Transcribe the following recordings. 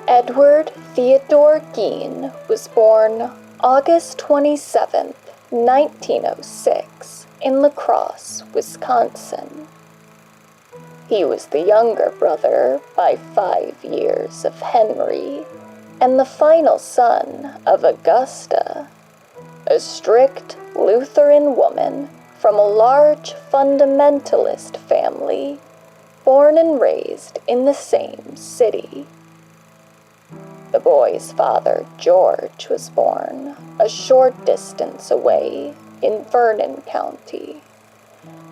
Edward Theodore Gein was born August 27, 1906, in La Crosse, Wisconsin. He was the younger brother by 5 years of Henry, and the final son of Augusta, a strict Lutheran woman from a large fundamentalist family, born and raised in the same city. The boy's father, George, was born a short distance away in Vernon County,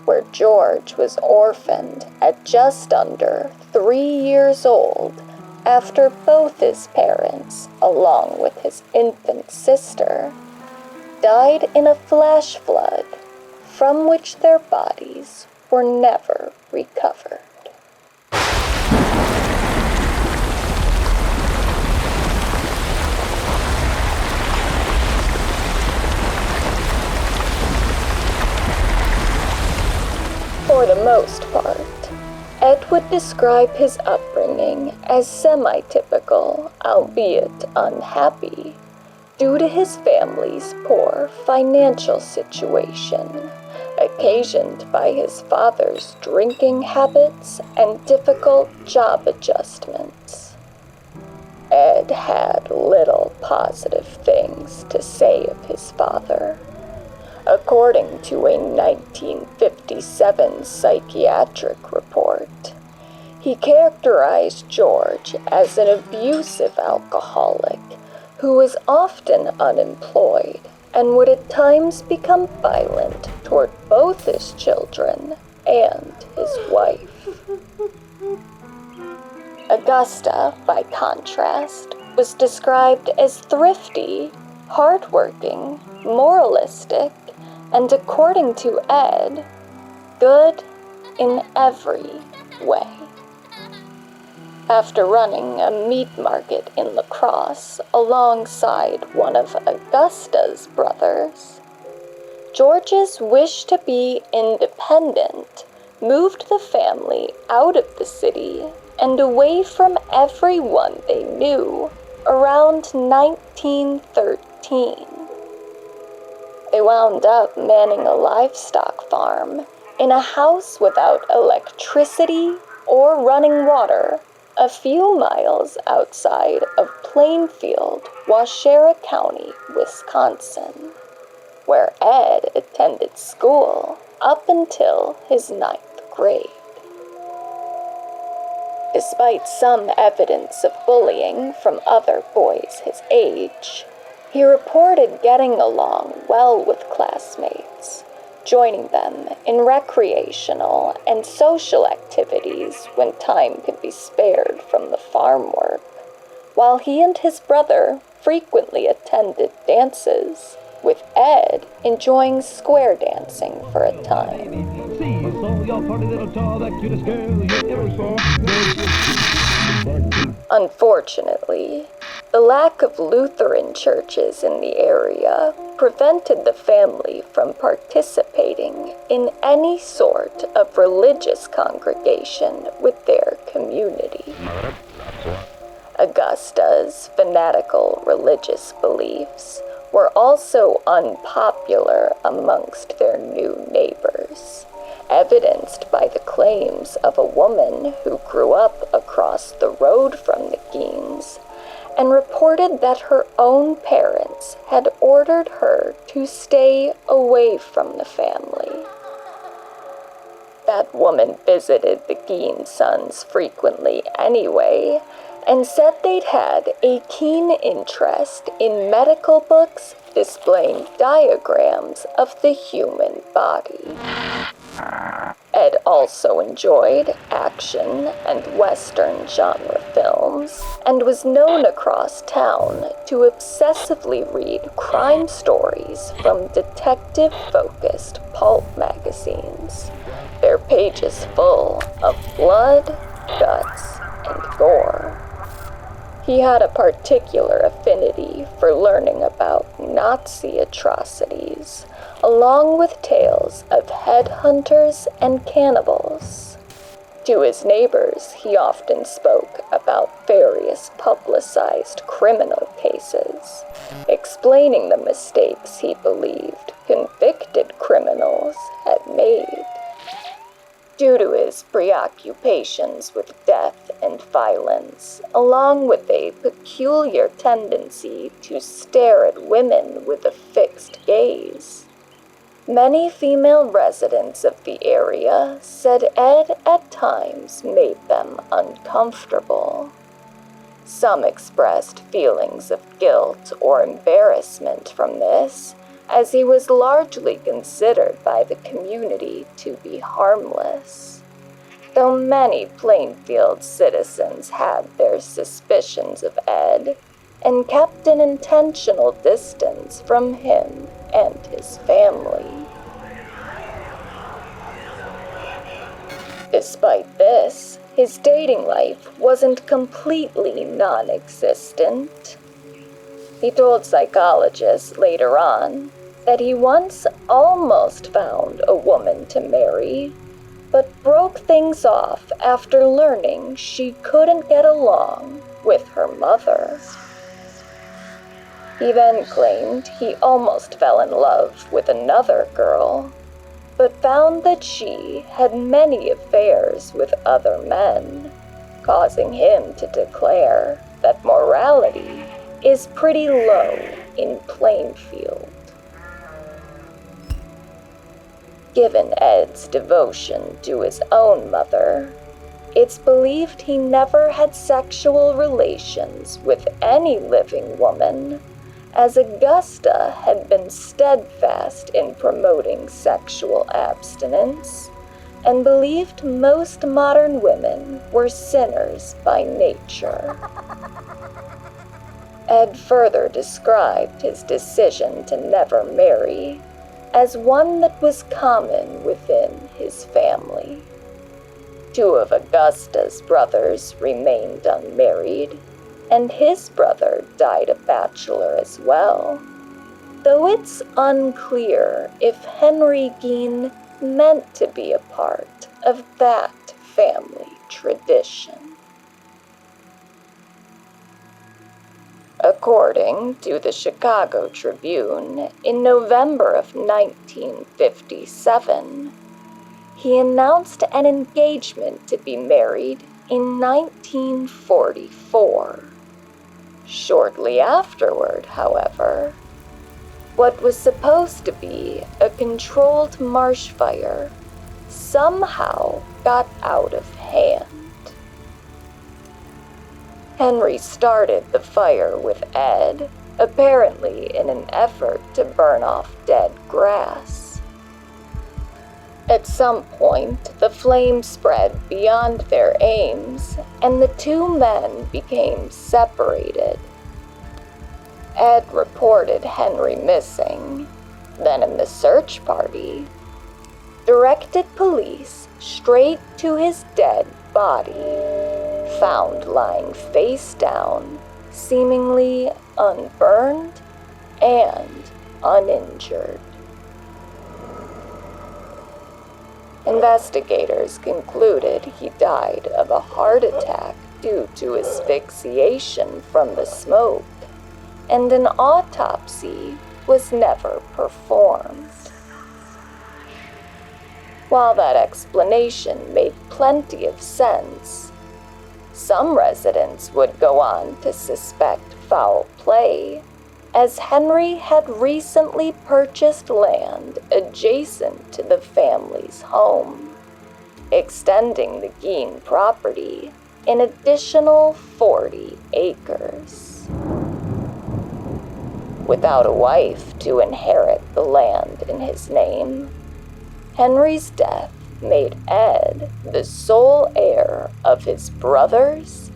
where George was orphaned at just under 3 years old after both his parents, along with his infant sister, died in a flash flood from which their bodies were never recovered. For the most part, Ed would describe his upbringing as semi-typical, albeit unhappy, due to his family's poor financial situation, occasioned by his father's drinking habits and difficult job adjustments. Ed had little positive things to say of his father. According to a 1957 psychiatric report, he characterized George as an abusive alcoholic who was often unemployed and would at times become violent toward both his children and his wife. Augusta, by contrast, was described as thrifty, hardworking, moralistic, and according to Ed, good in every way. After running a meat market in La Crosse alongside one of Augusta's brothers, George's wish to be independent moved the family out of the city and away from everyone they knew around 1913. They wound up manning a livestock farm in a house without electricity or running water a few miles outside of Plainfield, Waushara County, Wisconsin, where Ed attended school up until his 9th grade. Despite some evidence of bullying from other boys his age, he reported getting along well with classmates, joining them in recreational and social activities when time could be spared from the farm work, while he and his brother frequently attended dances, with Ed enjoying square dancing for a time. Unfortunately, the lack of Lutheran churches in the area prevented the family from participating in any sort of religious congregation with their community. Augusta's fanatical religious beliefs were also unpopular amongst their new neighbors, evidenced by the claims of a woman who grew up across the road from the Geins and reported that her own parents had ordered her to stay away from the family. That woman visited the Gein sons frequently anyway, and said they'd had a keen interest in medical books displaying diagrams of the human body. Ed also enjoyed action and Western genre films, and was known across town to obsessively read crime stories from detective-focused pulp magazines, their pages full of blood, guts, and gore. He had a particular affinity for learning about Nazi atrocities, along with tales of headhunters and cannibals. To his neighbors, he often spoke about various publicized criminal cases, explaining the mistakes he believed convicted criminals had made. Due to his preoccupations with death and violence, along with a peculiar tendency to stare at women with a fixed gaze, many female residents of the area said Ed at times made them uncomfortable. Some expressed feelings of guilt or embarrassment from this, as he was largely considered by the community to be harmless. Though many Plainfield citizens had their suspicions of Ed and kept an intentional distance from him and his family. Despite this, his dating life wasn't completely non-existent. He told psychologists later on that he once almost found a woman to marry, but broke things off after learning she couldn't get along with her mother. He then claimed he almost fell in love with another girl, but found that she had many affairs with other men, causing him to declare that morality is pretty low in Plainfield. Given Ed's devotion to his own mother, it's believed he never had sexual relations with any living woman, as Augusta had been steadfast in promoting sexual abstinence and believed most modern women were sinners by nature. Ed further described his decision to never marry as one that was common within his family. Two of Augusta's brothers remained unmarried, and his brother died a bachelor as well, though it's unclear if Henry Gein meant to be a part of that family tradition. According to the Chicago Tribune, in November of 1957, he announced an engagement to be married in 1944. Shortly afterward, however, what was supposed to be a controlled marsh fire somehow got out of hand. Henry started the fire with Ed, apparently in an effort to burn off dead grass. At some point, the flame spread beyond their aims, and the two men became separated. Ed reported Henry missing, then a search party directed police straight to his dead body, found lying face down, seemingly unburned and uninjured. Investigators concluded he died of a heart attack due to asphyxiation from the smoke, and an autopsy was never performed. While that explanation made plenty of sense, some residents would go on to suspect foul play, as Henry had recently purchased land adjacent to the family's home, extending the Gein property an additional 40 acres. Without a wife to inherit the land in his name, Henry's death made Ed the sole heir of his brothers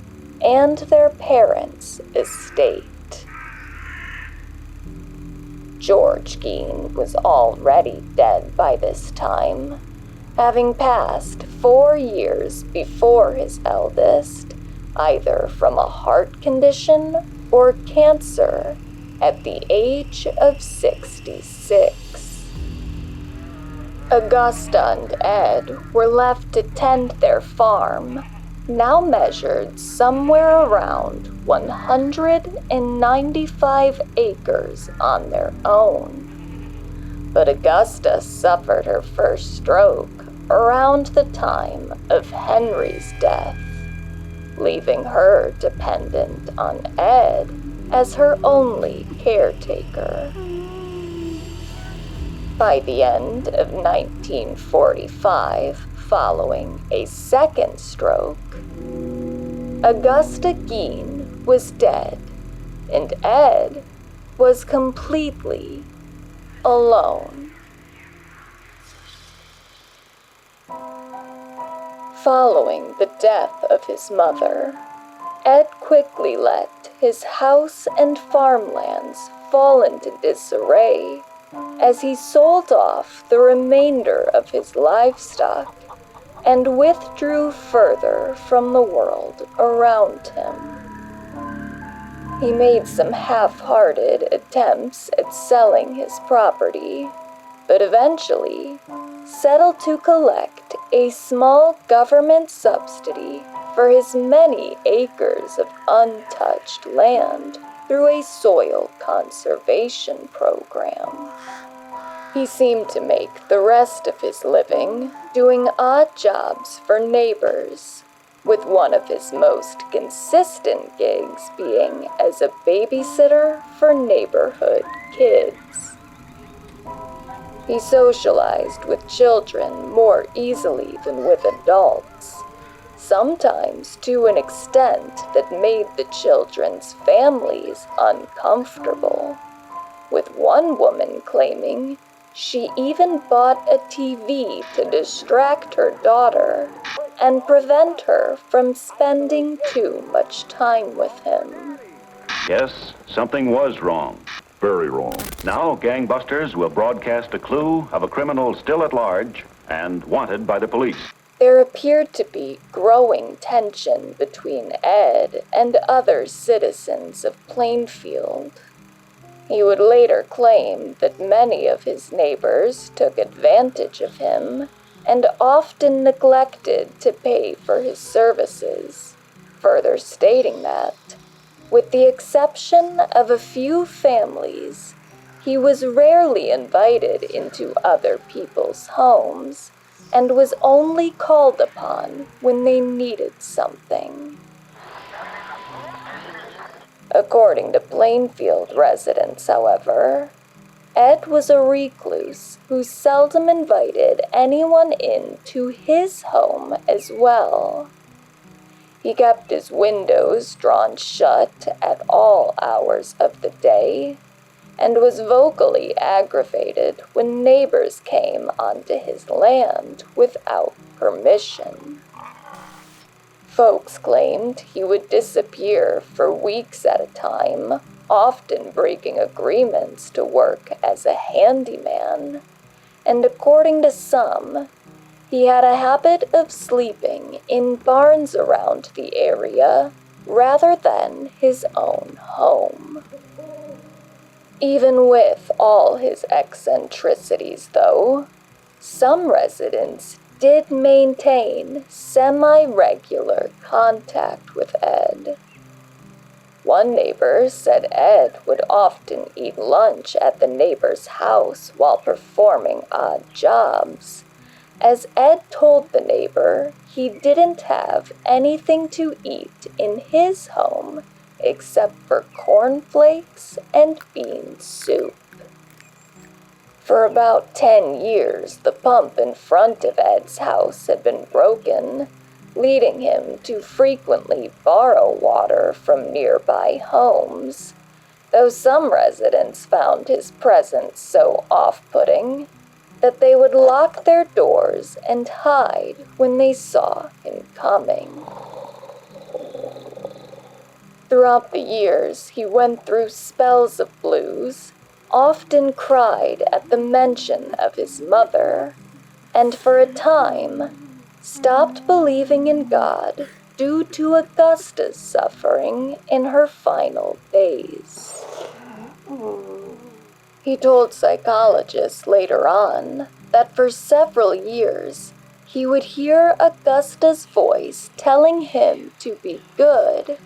and their parents' estate. George Gein was already dead by this time, having passed 4 years before his eldest, either from a heart condition or cancer at the age of 66. Augusta and Ed were left to tend their farm, now measured somewhere around 195 acres on their own. But Augusta suffered her first stroke around the time of Henry's death, leaving her dependent on Ed as her only caretaker. By the end of 1945, following a second stroke, Augusta Gein was dead, and Ed was completely alone. Following the death of his mother, Ed quickly let his house and farmlands fall into disarray as he sold off the remainder of his livestock and withdrew further from the world around him. He made some half-hearted attempts at selling his property, but eventually settled to collect a small government subsidy for his many acres of untouched land through a soil conservation program. He seemed to make the rest of his living doing odd jobs for neighbors, with one of his most consistent gigs being as a babysitter for neighborhood kids. He socialized with children more easily than with adults, sometimes to an extent that made the children's families uncomfortable, with one woman claiming she even bought a TV to distract her daughter and prevent her from spending too much time with him. Yes, something was wrong. Very wrong. Now, gangbusters will broadcast a clue of a criminal still at large and wanted by the police. There appeared to be growing tension between Ed and other citizens of Plainfield. He would later claim that many of his neighbors took advantage of him and often neglected to pay for his services, further stating that, with the exception of a few families, he was rarely invited into other people's homes and was only called upon when they needed something. According to Plainfield residents, however, Ed was a recluse who seldom invited anyone into his home as well. He kept his windows drawn shut at all hours of the day, and was vocally aggravated when neighbors came onto his land without permission. Folks claimed he would disappear for weeks at a time, often breaking agreements to work as a handyman, and according to some, he had a habit of sleeping in barns around the area rather than his own home. Even with all his eccentricities, though, some residents did maintain semi-regular contact with Ed. One neighbor said Ed would often eat lunch at the neighbor's house while performing odd jobs, as Ed told the neighbor he didn't have anything to eat in his home except for cornflakes and bean soup. For about 10 years, the pump in front of Ed's house had been broken, leading him to frequently borrow water from nearby homes, though some residents found his presence so off-putting that they would lock their doors and hide when they saw him coming. Throughout the years, he went through spells of blues, often cried at the mention of his mother, and for a time stopped believing in God due to Augusta's suffering in her final days. He told psychologists later on that for several years he would hear Augusta's voice telling him to be good,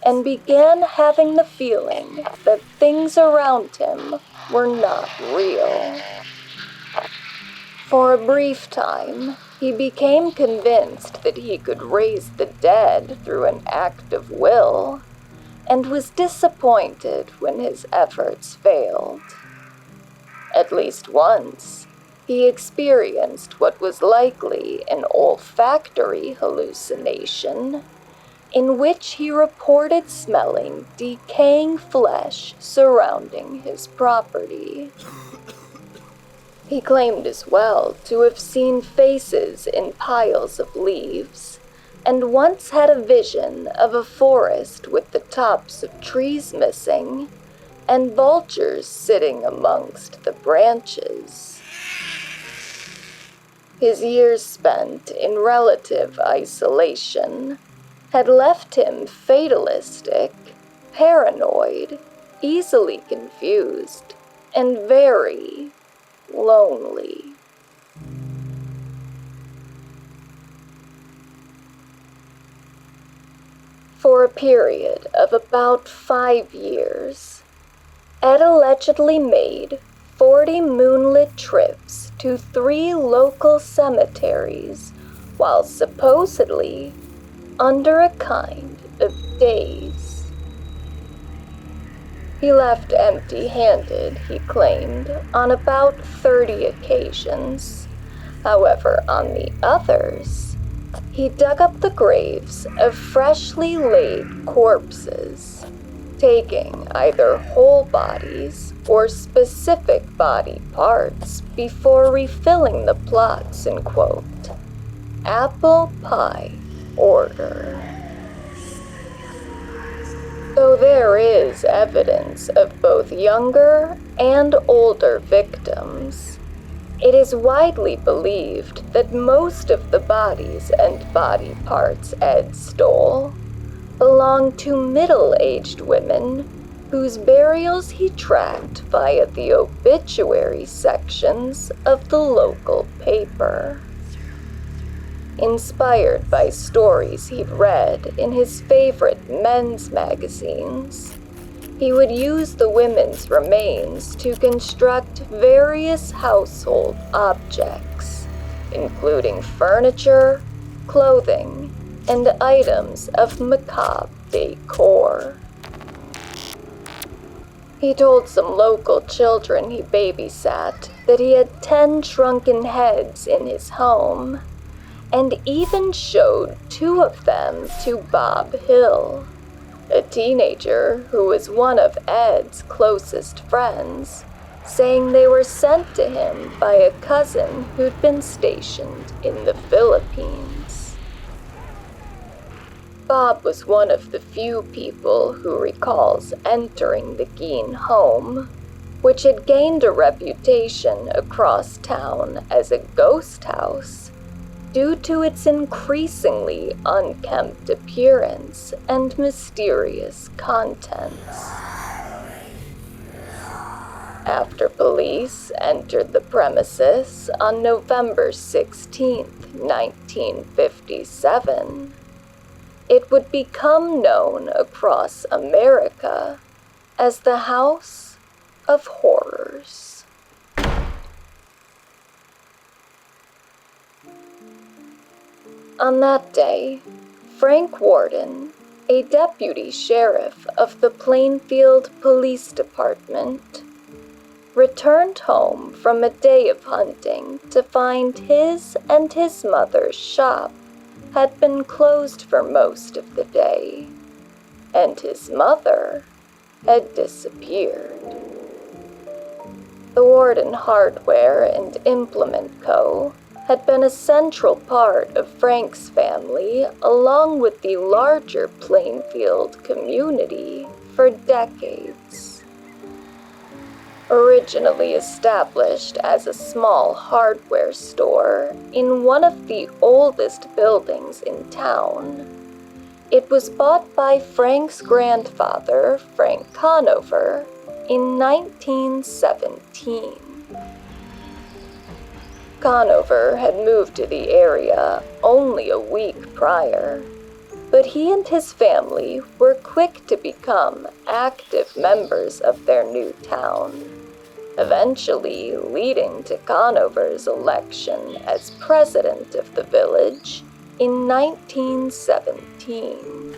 and began having the feeling that things around him were not real. For a brief time, he became convinced that he could raise the dead through an act of will, and was disappointed when his efforts failed. At least once, he experienced what was likely an olfactory hallucination, in which he reported smelling decaying flesh surrounding his property. He claimed as well to have seen faces in piles of leaves, and once had a vision of a forest with the tops of trees missing, and vultures sitting amongst the branches. His years spent in relative isolation had left him fatalistic, paranoid, easily confused, and very lonely. For a period of about 5 years, Ed allegedly made 40 moonlit trips to 3 local cemeteries while supposedly under a kind of daze. He left empty-handed, he claimed, on about 30 occasions. However, on the others, he dug up the graves of freshly laid corpses, taking either whole bodies or specific body parts before refilling the plots in, quote, apple pie order. Though there is evidence of both younger and older victims, it is widely believed that most of the bodies and body parts Ed stole belonged to middle-aged women whose burials he tracked via the obituary sections of the local paper. Inspired by stories he'd read in his favorite men's magazines, he would use the women's remains to construct various household objects, including furniture, clothing, and items of macabre decor. He told some local children he babysat that he had 10 shrunken heads in his home, and even showed 2 of them to Bob Hill, a teenager who was one of Ed's closest friends, saying they were sent to him by a cousin who'd been stationed in the Philippines. Bob was one of the few people who recalls entering the Gein home, which had gained a reputation across town as a ghost house due to its increasingly unkempt appearance and mysterious contents. After police entered the premises on November 16, 1957, it would become known across America as the House of Horrors. On that day, Frank Warden, a deputy sheriff of the Plainfield Police Department, returned home from a day of hunting to find his and his mother's shop had been closed for most of the day, and his mother had disappeared. The Warden Hardware and Implement Co. had been a central part of Frank's family along with the larger Plainfield community for decades. Originally established as a small hardware store in one of the oldest buildings in town, it was bought by Frank's grandfather, Frank Conover, in 1917. Conover had moved to the area only a week prior, but he and his family were quick to become active members of their new town, eventually leading to Conover's election as president of the village in 1917.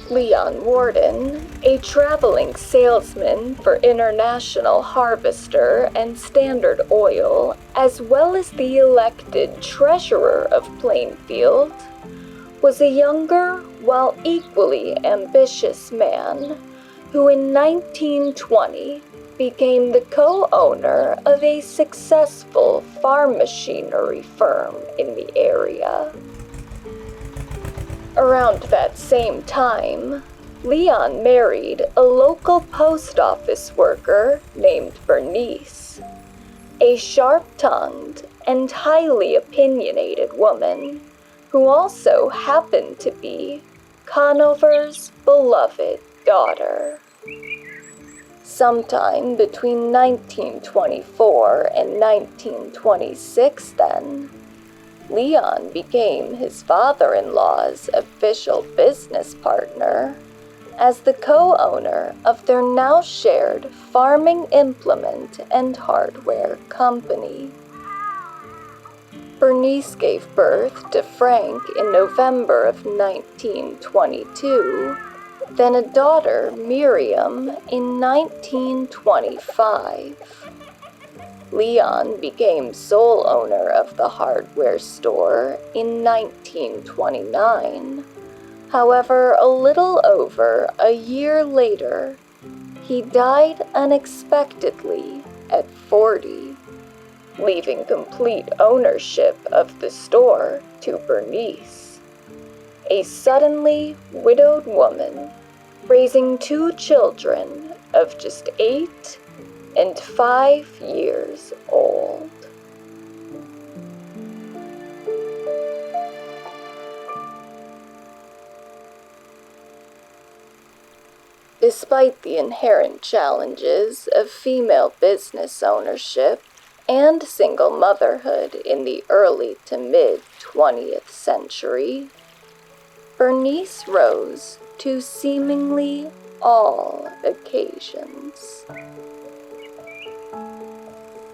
Leon Warden, a traveling salesman for International Harvester and Standard Oil, as well as the elected treasurer of Plainfield, was a younger, while equally ambitious man who in 1920 became the co-owner of a successful farm machinery firm in the area. Around that same time, Leon married a local post office worker named Bernice, a sharp-tongued and highly opinionated woman who also happened to be Conover's beloved daughter. Sometime between 1924 and 1926 then, Leon became his father-in-law's official business partner as the co-owner of their now shared farming implement and hardware company. Bernice gave birth to Frank in November of 1922, then a daughter, Miriam, in 1925. Leon became sole owner of the hardware store in 1929. However, a little over a year later, he died unexpectedly at 40, leaving complete ownership of the store to Bernice, a suddenly widowed woman raising 2 children of just 8 and 5 years old. Despite the inherent challenges of female business ownership and single motherhood in the early to mid-20th century, Bernice rose to seemingly all occasions.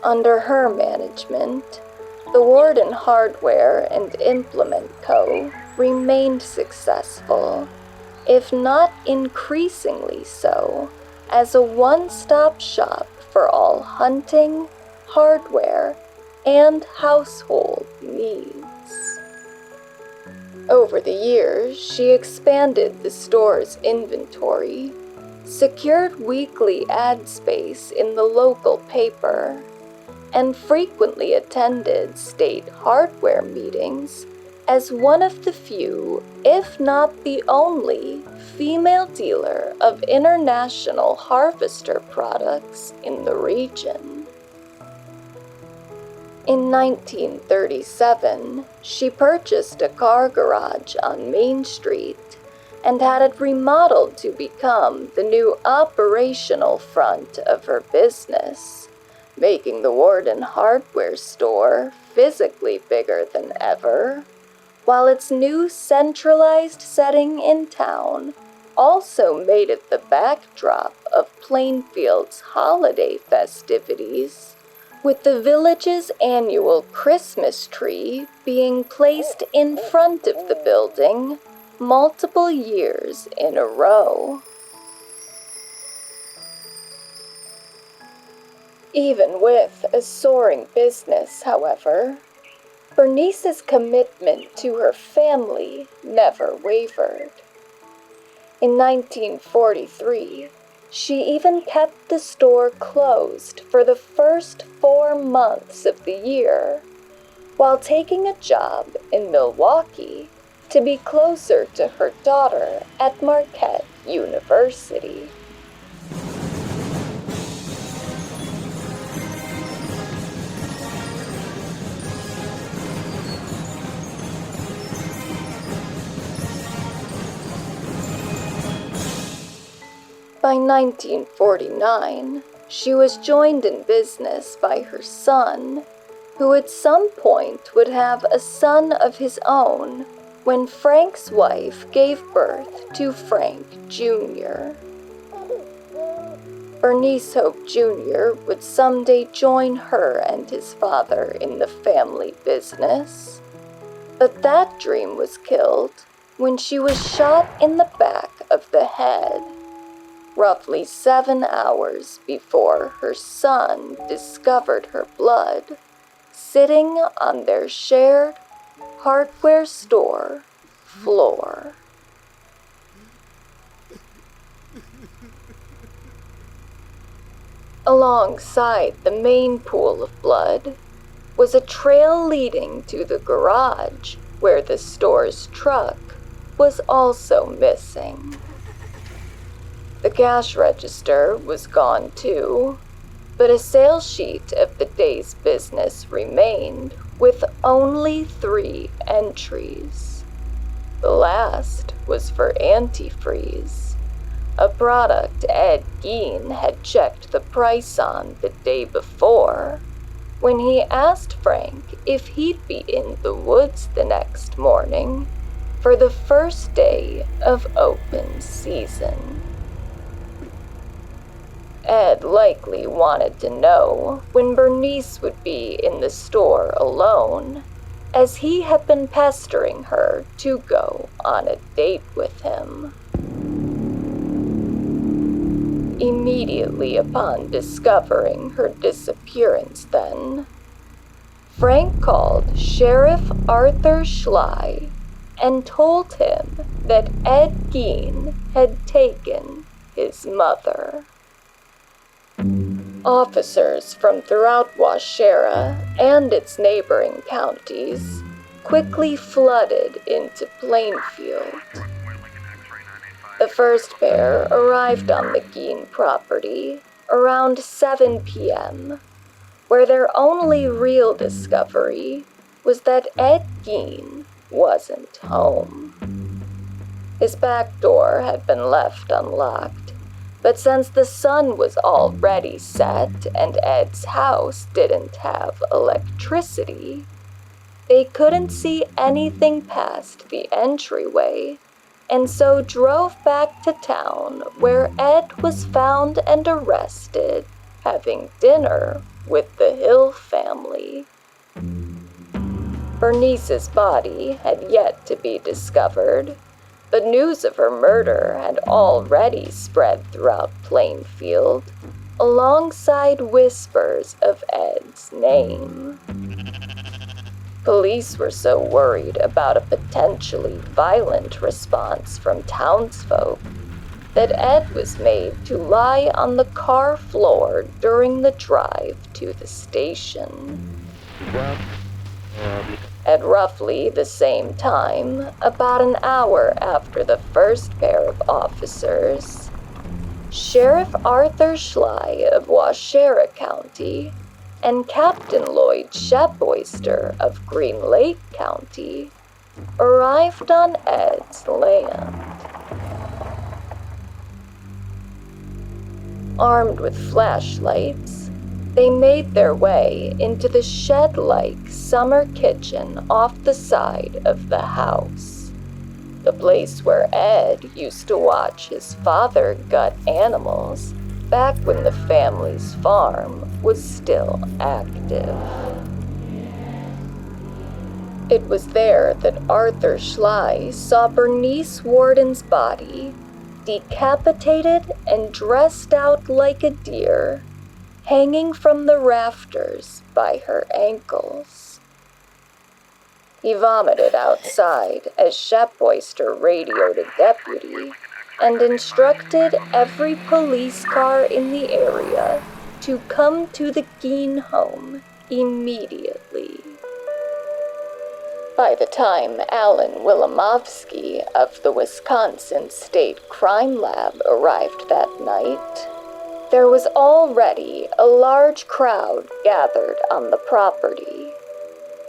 Under her management, the Warden Hardware and Implement Co. remained successful, if not increasingly so, as a one-stop shop for all hunting, hardware, and household needs. Over the years, she expanded the store's inventory, secured weekly ad space in the local paper, and frequently attended state hardware meetings as one of the few, if not the only, female dealer of international harvester products in the region. In 1937, she purchased a car garage on Main Street and had it remodeled to become the new operational front of her business, making the Warden Hardware store physically bigger than ever, while its new centralized setting in town also made it the backdrop of Plainfield's holiday festivities, with the village's annual Christmas tree being placed in front of the building multiple years in a row. Even with a soaring business, however, Bernice's commitment to her family never wavered. In 1943, she even kept the store closed for the first 4 months of the year, while taking a job in Milwaukee to be closer to her daughter at Marquette University. By 1949, she was joined in business by her son, who at some point would have a son of his own when Frank's wife gave birth to Frank Jr. Bernice hoped Jr. would someday join her and his father in the family business, but that dream was killed when she was shot in the back of the head, roughly 7 hours before her son discovered her blood sitting on their shared hardware store floor. Alongside the main pool of blood was a trail leading to the garage where the store's truck was also missing. The cash register was gone too, but a sales sheet of the day's business remained with only 3 entries. The last was for antifreeze, a product Ed Gein had checked the price on the day before when he asked Frank if he'd be in the woods the next morning for the first day of open season. Ed likely wanted to know when Bernice would be in the store alone, as he had been pestering her to go on a date with him. Immediately upon discovering her disappearance then, Frank called Sheriff Arthur Schley and told him that Ed Gein had taken his mother. Officers from throughout Waushara and its neighboring counties quickly flooded into Plainfield. The first pair arrived on the Gein property around 7 p.m., where their only real discovery was that Ed Gein wasn't home. His back door had been left unlocked, but since the sun was already set and Ed's house didn't have electricity, they couldn't see anything past the entryway, and so drove back to town where Ed was found and arrested having dinner with the Hill family. Bernice's body had yet to be discovered, but news of her murder had already spread throughout Plainfield, alongside whispers of Ed's name. Police were so worried about a potentially violent response from townsfolk that Ed was made to lie on the car floor during the drive to the station. At roughly the same time, about an hour after the first pair of officers, Sheriff Arthur Schley of Waushara County and Captain Lloyd Shepoyster of Green Lake County arrived on Ed's land. Armed with flashlights, they made their way into the shed-like summer kitchen off the side of the house, the place where Ed used to watch his father gut animals back when the family's farm was still active. It was there that Arthur Schley saw Bernice Warden's body, decapitated and dressed out like a deer, hanging from the rafters by her ankles. He vomited outside as Shepoyster radioed a deputy and instructed every police car in the area to come to the Gein home immediately. By the time Alan Wilimowski of the Wisconsin State Crime Lab arrived that night, there was already a large crowd gathered on the property.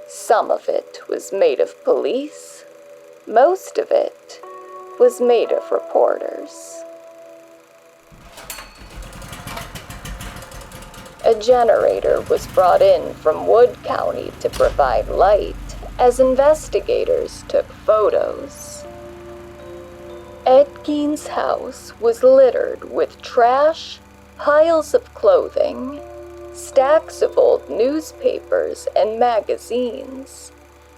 Some of it was made of police, most of it was made of reporters. A generator was brought in from Wood County to provide light as investigators took photos. Ed Gein's house was littered with trash, piles of clothing, stacks of old newspapers and magazines,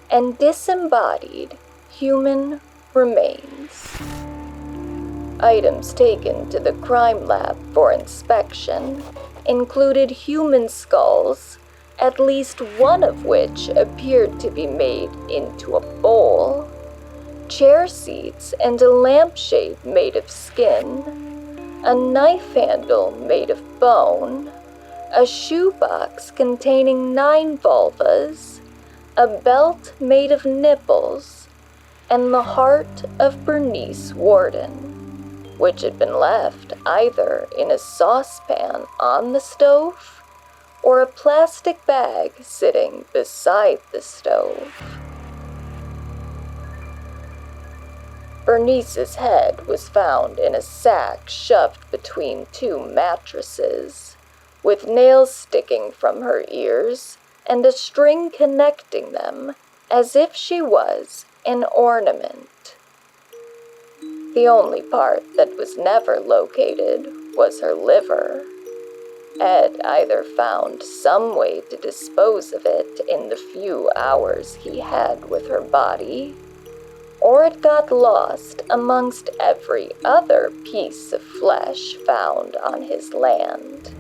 and disembodied human remains. Items taken to the crime lab for inspection included human skulls, at least one of which appeared to be made into a bowl, chair seats and a lampshade made of skin, a knife handle made of bone, a shoebox containing 9 vulvas, a belt made of nipples, and the heart of Bernice Warden, which had been left either in a saucepan on the stove or a plastic bag sitting beside the stove. Bernice's head was found in a sack shoved between 2 mattresses, with nails sticking from her ears and a string connecting them as if she was an ornament. The only part that was never located was her liver. Ed either found some way to dispose of it in the few hours he had with her body, or it got lost amongst every other piece of flesh found on his land,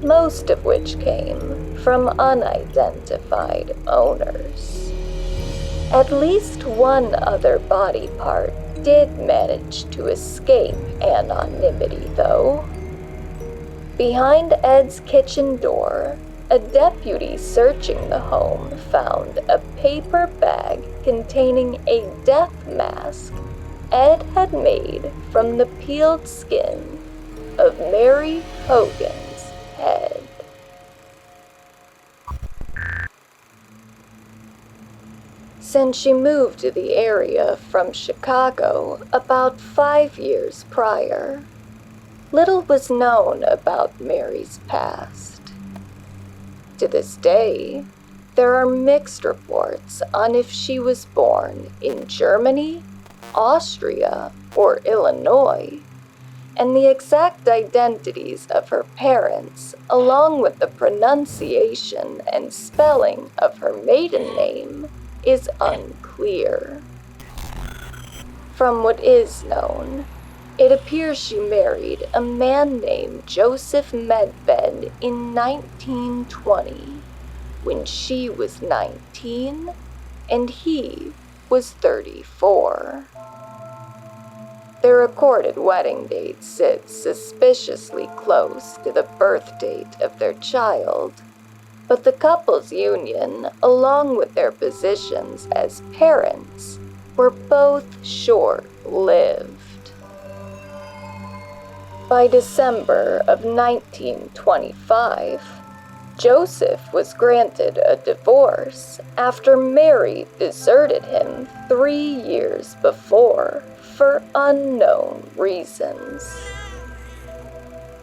most of which came from unidentified owners. At least one other body part did manage to escape anonymity, though. Behind Ed's kitchen door, a deputy searching the home found a paper bag containing a death mask Ed had made from the peeled skin of Mary Hogan's head. Since she moved to the area from Chicago about 5 years prior, little was known about Mary's past. To this day, there are mixed reports on if she was born in Germany, Austria, or Illinois, and the exact identities of her parents, along with the pronunciation and spelling of her maiden name, is unclear. From what is known, it appears she married a man named Joseph Medved in 1920, when she was 19 and he was 34. Their recorded wedding date sits suspiciously close to the birth date of their child, but the couple's union, along with their positions as parents, were both short-lived. By December of 1925, Joseph was granted a divorce after Mary deserted him 3 years before for unknown reasons.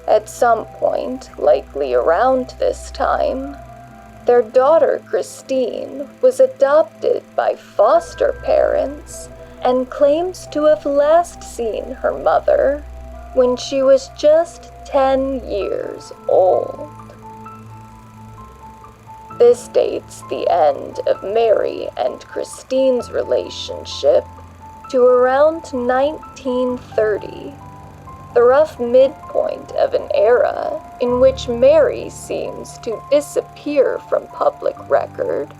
At some point, likely around this time, their daughter Christine was adopted by foster parents and claims to have last seen her mother when she was just 10 years old. This dates the end of Mary and Christine's relationship to around 1930, the rough midpoint of an era in which Mary seems to disappear from public record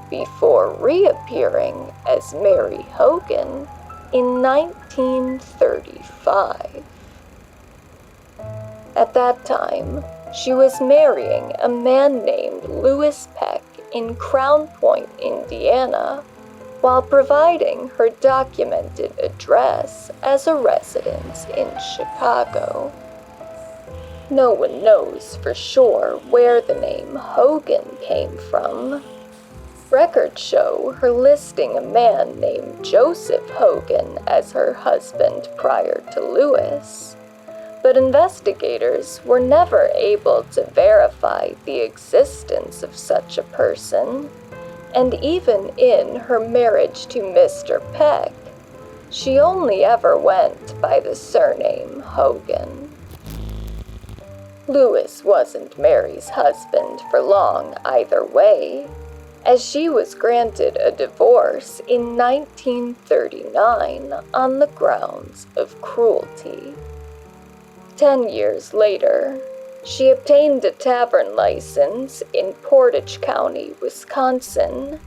before reappearing as Mary Hogan in 1935. At that time, she was marrying a man named Louis Peck in Crown Point, Indiana, while providing her documented address as a residence in Chicago. No one knows for sure where the name Hogan came from. Records show her listing a man named Joseph Hogan as her husband prior to Louis, but investigators were never able to verify the existence of such a person, and even in her marriage to Mr. Peck, she only ever went by the surname Hogan. Lewis wasn't Mary's husband for long either way, as she was granted a divorce in 1939 on the grounds of cruelty. 10 years later, she obtained a tavern license in Portage County, Wisconsin,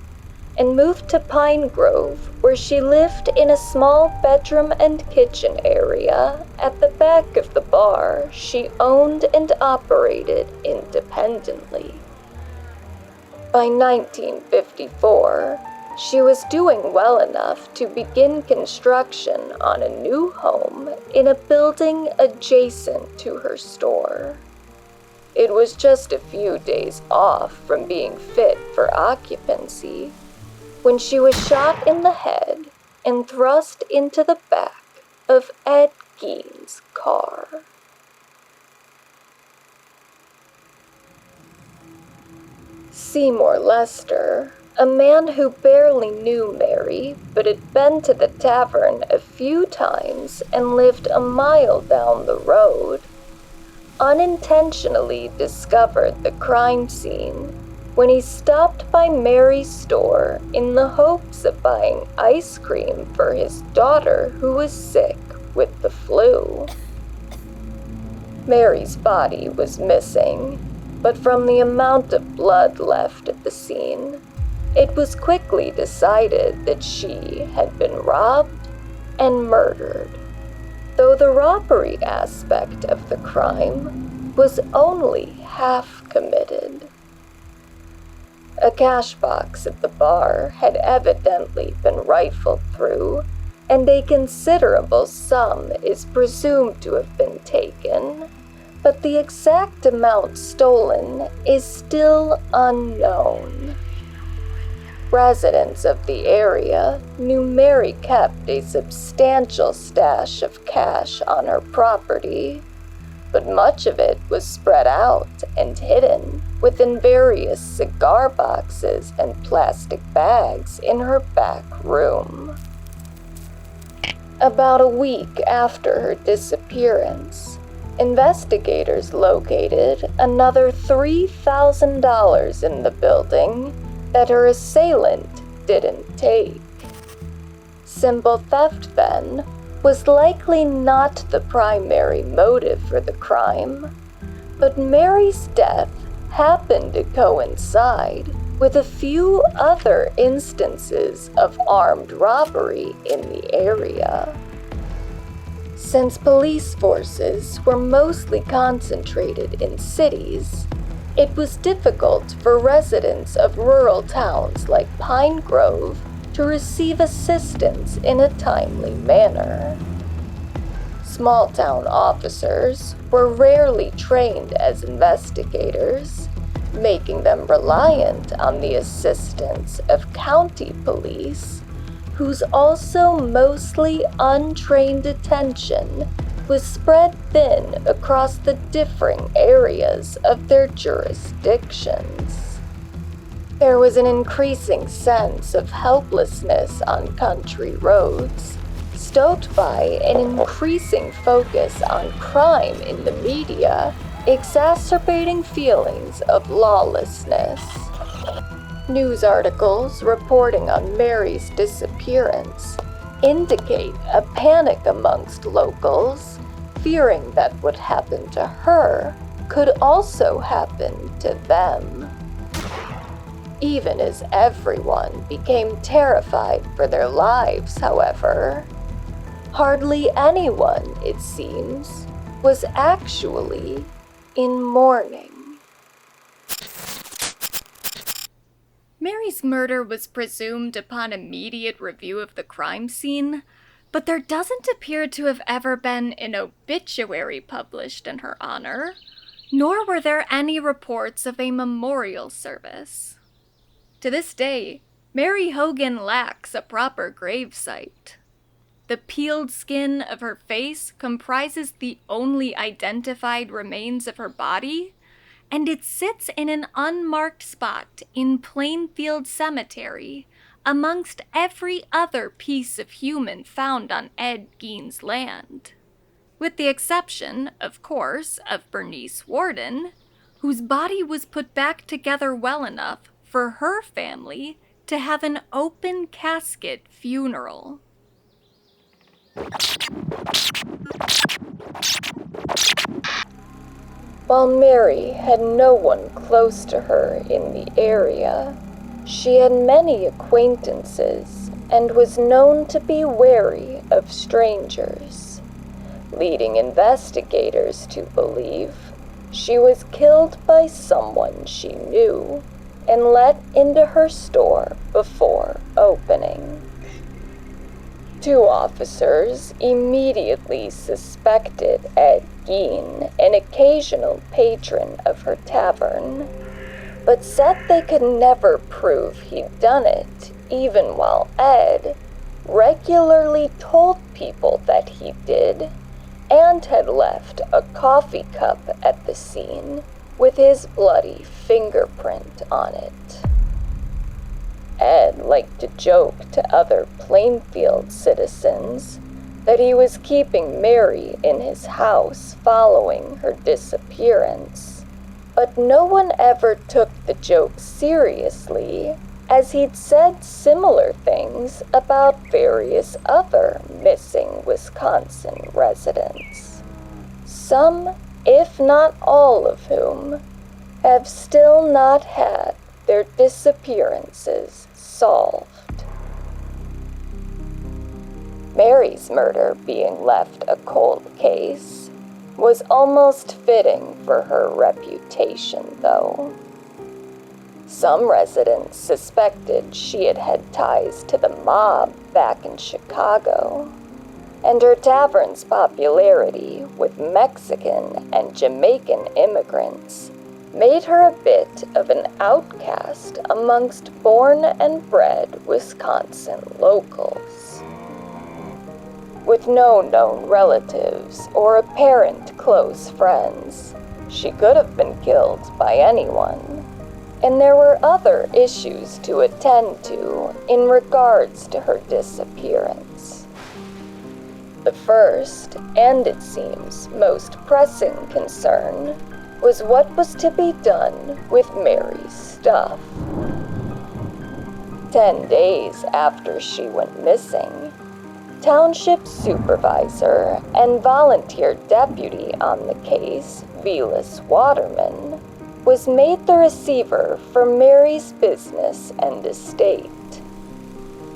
and moved to Pine Grove, where she lived in a small bedroom and kitchen area at the back of the bar she owned and operated independently. By 1954, she was doing well enough to begin construction on a new home in a building adjacent to her store. It was just a few days off from being fit for occupancy when she was shot in the head and thrust into the back of Ed Gein's car. Seymour Lester, a man who barely knew Mary but had been to the tavern a few times and lived a mile down the road, unintentionally discovered the crime scene when he stopped by Mary's store in the hopes of buying ice cream for his daughter who was sick with the flu. Mary's body was missing, but from the amount of blood left at the scene, it was quickly decided that she had been robbed and murdered, though the robbery aspect of the crime was only half committed. A cash box at the bar had evidently been rifled through, and a considerable sum is presumed to have been taken, but the exact amount stolen is still unknown. Residents of the area knew Mary kept a substantial stash of cash on her property, but much of it was spread out and hidden within various cigar boxes and plastic bags in her back room. About a week after her disappearance, investigators located another $3,000 in the building that her assailant didn't take. Simple theft, then, was likely not the primary motive for the crime, but Mary's death happened to coincide with a few other instances of armed robbery in the area. Since police forces were mostly concentrated in cities, it was difficult for residents of rural towns like Pine Grove to receive assistance in a timely manner. Small-town officers were rarely trained as investigators, making them reliant on the assistance of county police, whose also mostly untrained attention was spread thin across the differing areas of their jurisdictions. There was an increasing sense of helplessness on country roads, stoked by an increasing focus on crime in the media, exacerbating feelings of lawlessness. News articles reporting on Mary's disappearance indicate a panic amongst locals, fearing that what happened to her could also happen to them. Even as everyone became terrified for their lives, however, hardly anyone, it seems, was actually in mourning. Mary's murder was presumed upon immediate review of the crime scene, but there doesn't appear to have ever been an obituary published in her honor, nor were there any reports of a memorial service. To this day, Mary Hogan lacks a proper gravesite. The peeled skin of her face comprises the only identified remains of her body, and it sits in an unmarked spot in Plainfield Cemetery amongst every other piece of human found on Ed Gein's land. With the exception, of course, of Bernice Warden, whose body was put back together well enough for her family to have an open casket funeral. While Mary had no one close to her in the area, she had many acquaintances and was known to be wary of strangers, leading investigators to believe she was killed by someone she knew and let into her store before opening. Two officers immediately suspected Ed Gein, an occasional patron of her tavern, but said they could never prove he'd done it, even while Ed regularly told people that he did and had left a coffee cup at the scene with his bloody fingerprint on it. Ed liked to joke to other Plainfield citizens that he was keeping Mary in his house following her disappearance, but no one ever took the joke seriously, as he'd said similar things about various other missing Wisconsin residents, some, if not all of whom, have still not had their disappearances solved. Mary's murder being left a cold case was almost fitting for her reputation, though. Some residents suspected she had had ties to the mob back in Chicago, and her tavern's popularity with Mexican and Jamaican immigrants made her a bit of an outcast amongst born and bred Wisconsin locals. With no known relatives or apparent close friends, she could have been killed by anyone, and there were other issues to attend to in regards to her disappearance. The first, and it seems most pressing concern, was what was to be done with Mary's stuff. 10 days after she went missing, Township Supervisor and volunteer deputy on the case, Bernice Warden, was made the receiver for Mary's business and estate.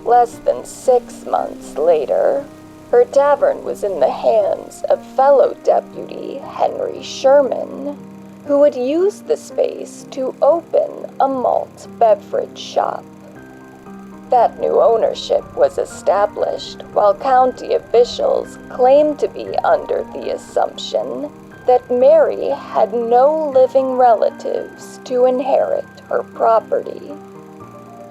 Less than 6 months later, her tavern was in the hands of fellow deputy Henry Sherman, who would use the space to open a malt beverage shop. That new ownership was established while county officials claimed to be under the assumption that Mary had no living relatives to inherit her property.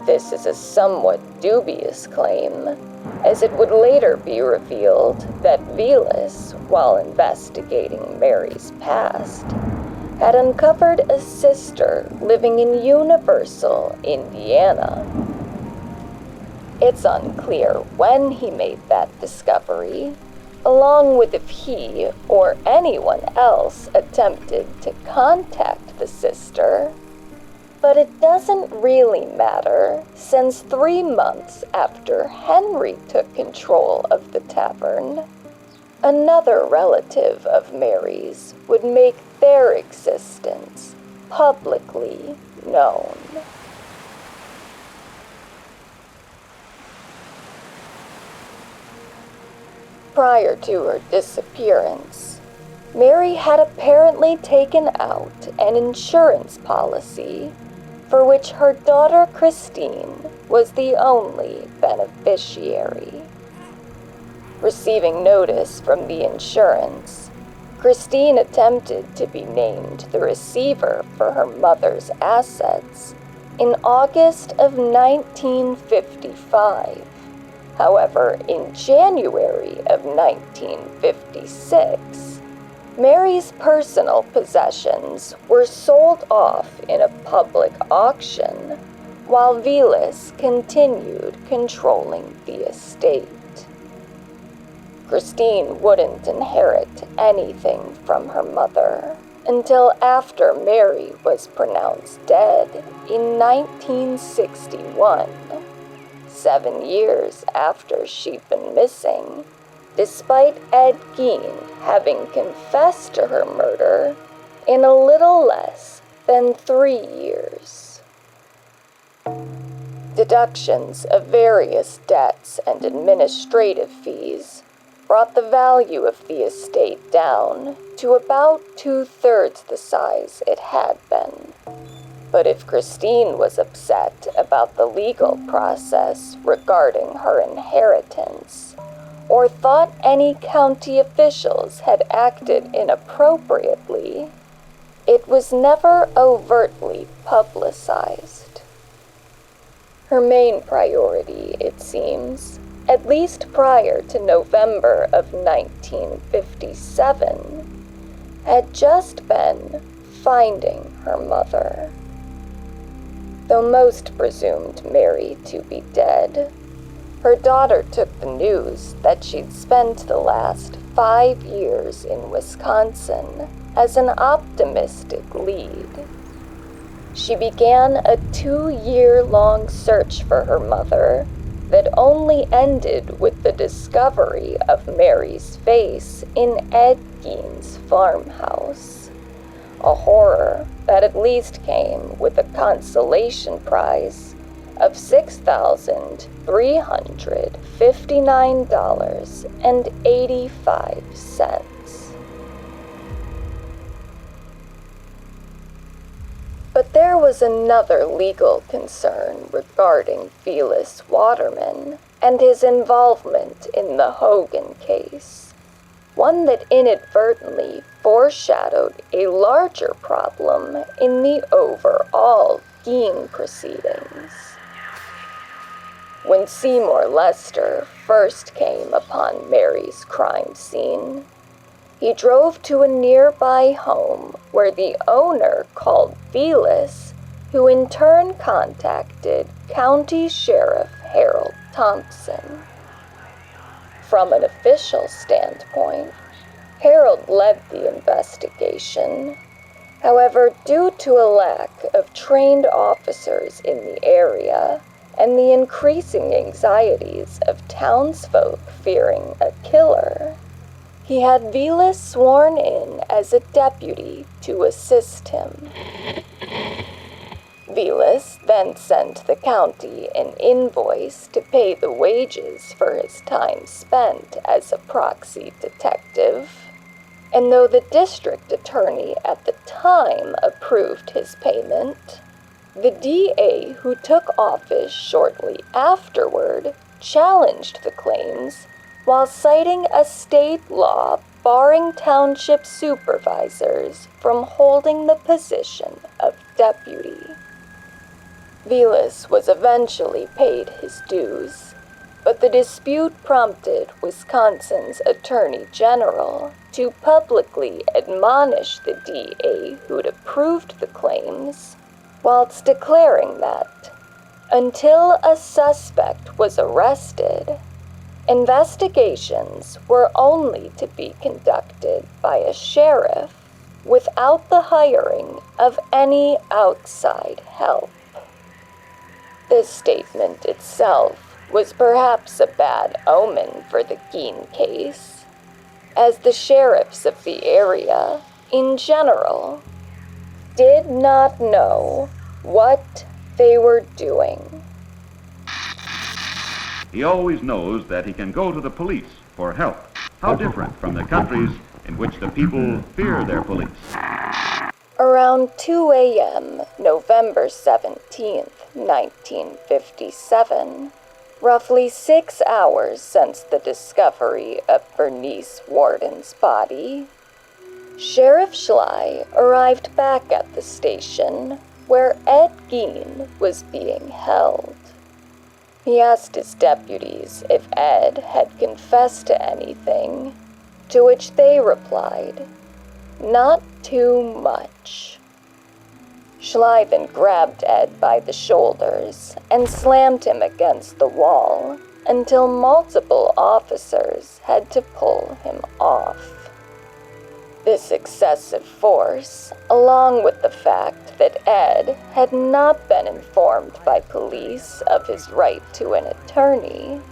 This is a somewhat dubious claim, as it would later be revealed that Bernice, while investigating Mary's past, had uncovered a sister living in Universal, Indiana. It's unclear when he made that discovery, along with if he or anyone else attempted to contact the sister, but it doesn't really matter, since 3 months after Henry took control of the tavern, another relative of Mary's would make their existence publicly known. Prior to her disappearance, Mary had apparently taken out an insurance policy for which her daughter Christine was the only beneficiary. Receiving notice from the insurance, Christine attempted to be named the receiver for her mother's assets in August of 1955. However, in January of 1956, Mary's personal possessions were sold off in a public auction, while Velas continued controlling the estate. Christine wouldn't inherit anything from her mother until after Mary was pronounced dead in 1961, 7 years after she'd been missing, despite Ed Gein having confessed to her murder in a little less than 3 years. Deductions of various debts and administrative fees brought the value of the estate down to about 2/3 the size it had been. But if Christine was upset about the legal process regarding her inheritance, or thought any county officials had acted inappropriately, it was never overtly publicized. Her main priority, it seems, at least prior to November of 1957, had just been finding her mother. Though most presumed Mary to be dead, her daughter took the news that she'd spent the last 5 years in Wisconsin as an optimistic lead. She began a 2-year-long search for her mother that only ended with the discovery of Mary's face in Ed Gein's farmhouse, a horror that at least came with a consolation prize of $6,359.85. But there was another legal concern regarding Felix Waterman and his involvement in the Hogan case, one that inadvertently foreshadowed a larger problem in the overall Gein proceedings. When Seymour Lester first came upon Mary's crime scene, he drove to a nearby home where the owner called Felix, who in turn contacted County Sheriff Harold Thompson. From an official standpoint, Harold led the investigation. However, due to a lack of trained officers in the area and the increasing anxieties of townsfolk fearing a killer, he had Velas sworn in as a deputy to assist him. Velas then sent the county an invoice to pay the wages for his time spent as a proxy detective, and though the district attorney at the time approved his payment, the DA who took office shortly afterward challenged the claims while citing a state law barring township supervisors from holding the position of deputy. Velas was eventually paid his dues, but the dispute prompted Wisconsin's Attorney General to publicly admonish the DA who'd approved the claims, whilst declaring that, until a suspect was arrested, investigations were only to be conducted by a sheriff without the hiring of any outside help. This statement itself was perhaps a bad omen for the Gein case, as the sheriffs of the area, in general, did not know what they were doing. He always knows that he can go to the police for help. How different from the countries in which the people fear their police. Around 2 a.m., November 17th, 1957, roughly 6 hours since the discovery of Bernice Warden's body, Sheriff Schley arrived back at the station where Ed Gein was being held. He asked his deputies if Ed had confessed to anything, to which they replied, "Not too much." Schley then grabbed Ed by the shoulders and slammed him against the wall until multiple officers had to pull him off. This excessive force, along with the fact that Ed had not been informed by police of his right to an attorney,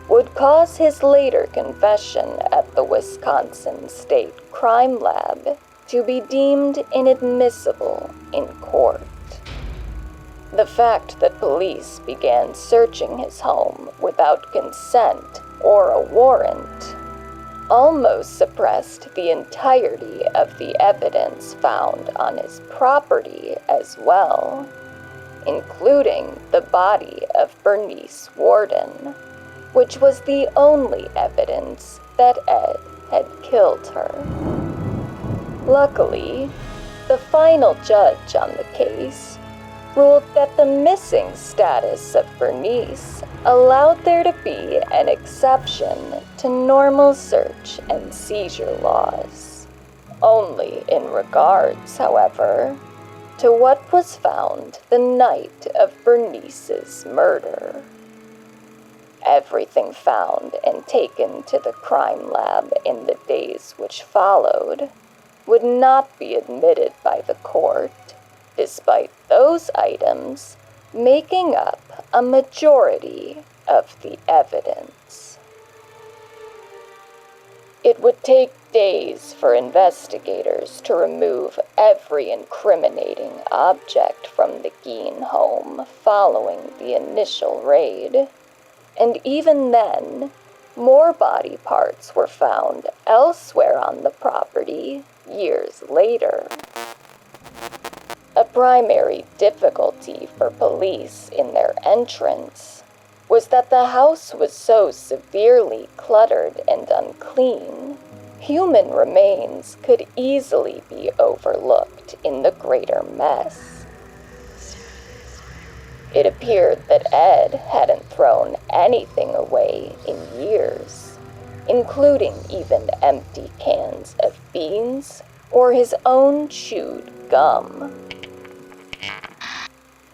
would cause his later confession at the Wisconsin State Crime Lab to be deemed inadmissible in court. The fact that police began searching his home without consent or a warrant almost suppressed the entirety of the evidence found on his property as well, including the body of Bernice Warden, which was the only evidence that Ed had killed her. Luckily, the final judge on the case ruled that the missing status of Bernice allowed there to be an exception to normal search and seizure laws, only in regards, however, to what was found the night of Bernice's murder. Everything found and taken to the crime lab in the days which followed would not be admitted by the court, despite those items making up a majority of the evidence. It would take days for investigators to remove every incriminating object from the Gein home following the initial raid, and even then, more body parts were found elsewhere on the property years later. A primary difficulty for police in their entrance was that the house was so severely cluttered and unclean, human remains could easily be overlooked in the greater mess. It appeared that Ed hadn't thrown anything away in years, including even empty cans of beans or his own chewed gum.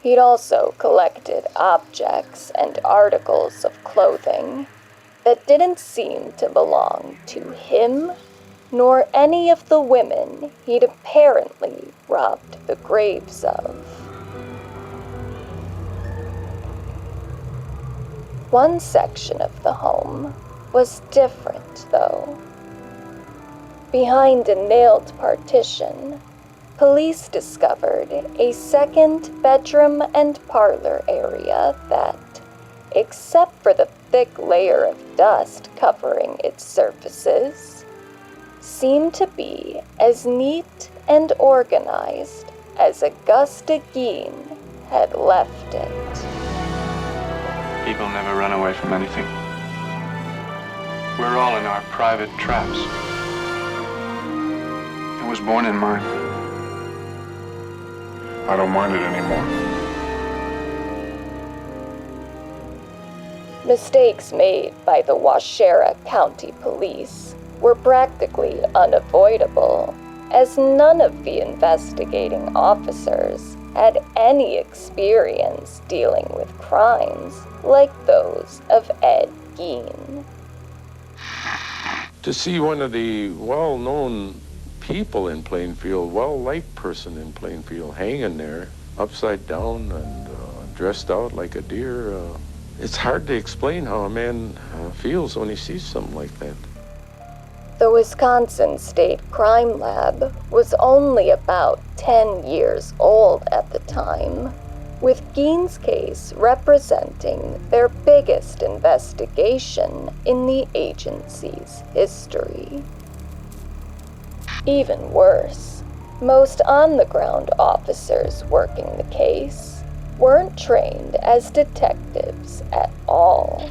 He'd also collected objects and articles of clothing that didn't seem to belong to him nor any of the women he'd apparently robbed the graves of. One section of the home was different, though. Behind a nailed partition, police discovered a second bedroom and parlor area that, except for the thick layer of dust covering its surfaces, seemed to be as neat and organized as Augusta Gein had left it. People never run away from anything. We're all in our private traps. I was born in mine. I don't mind it anymore. Mistakes made by the Waushara County Police were practically unavoidable, as none of the investigating officers had any experience dealing with crimes like those of Ed Gein. To see one of the well-known people in Plainfield, well-liked person in Plainfield, hanging there, upside down and dressed out like a deer, it's hard to explain how a man feels when he sees something like that. The Wisconsin State Crime Lab was only about 10 years old at the time, with Gein's case representing their biggest investigation in the agency's history. Even worse, most on-the-ground officers working the case weren't trained as detectives at all.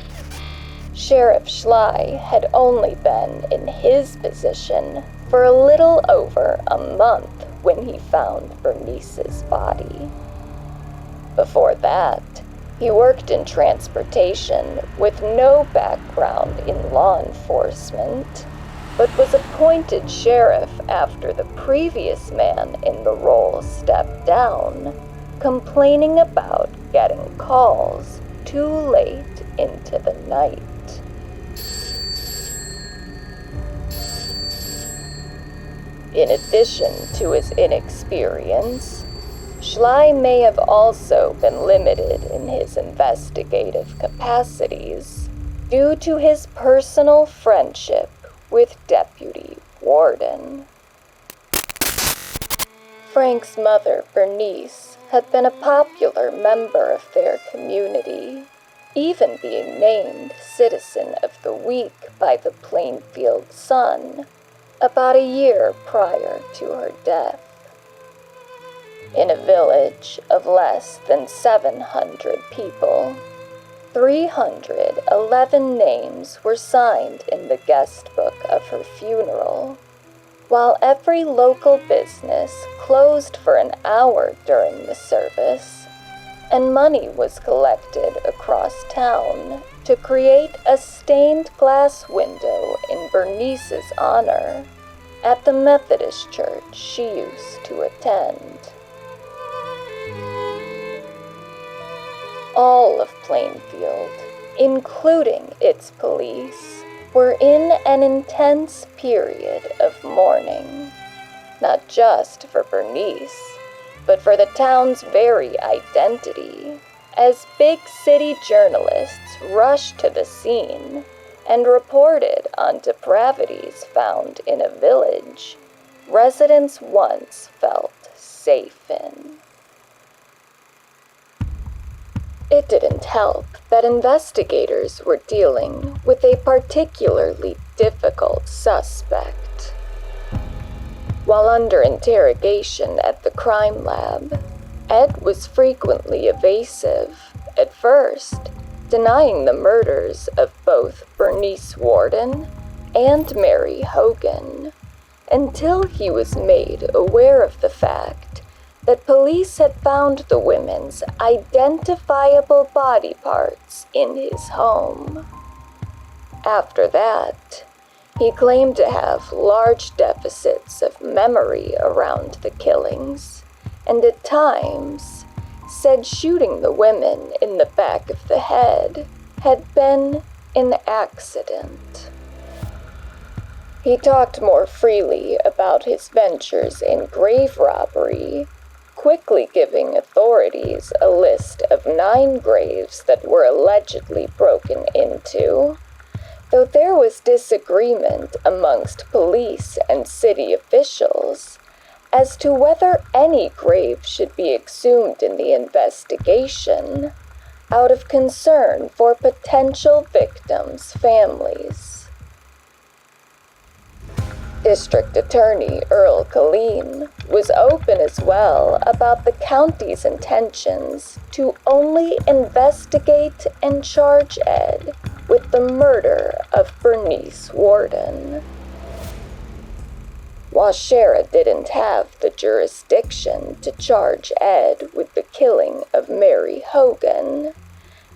Sheriff Schley had only been in his position for a little over a month when he found Bernice's body. Before that, He worked in transportation with no background in law enforcement, but was appointed sheriff after the previous man in the role stepped down, complaining about getting calls too late into the night. In addition to his inexperience, Schley may have also been limited in his investigative capacities due to his personal friendship with Deputy Warden. Frank's mother, Bernice, had been a popular member of their community, even being named Citizen of the Week by the Plainfield Sun about a year prior to her death. In a village of less than 700 people, 311 names were signed in the guest book of her funeral, while every local business closed for an hour during the service, and money was collected across town to create a stained glass window in Bernice's honor at the Methodist church she used to attend. All of Plainfield, including its police, were in an intense period of mourning, not just for Bernice, but for the town's very identity, as big city journalists rushed to the scene and reported on depravities found in a village residents once felt safe in. It didn't help that investigators were dealing with a particularly difficult suspect. While under interrogation at the crime lab, Ed was frequently evasive, at first denying the murders of both Bernice Warden and Mary Hogan, until he was made aware of the fact that police had found the women's identifiable body parts in his home. After that, he claimed to have large deficits of memory around the killings, and at times said shooting the women in the back of the head had been an accident. He talked more freely about his ventures in grave robbery, quickly giving authorities a list of 9 graves that were allegedly broken into, though there was disagreement amongst police and city officials as to whether any grave should be exhumed in the investigation out of concern for potential victims' families. District Attorney Earl Killeen was open as well about the county's intentions to only investigate and charge Ed with the murder of Bernice Warden. Washera didn't have the jurisdiction to charge Ed with the killing of Mary Hogan,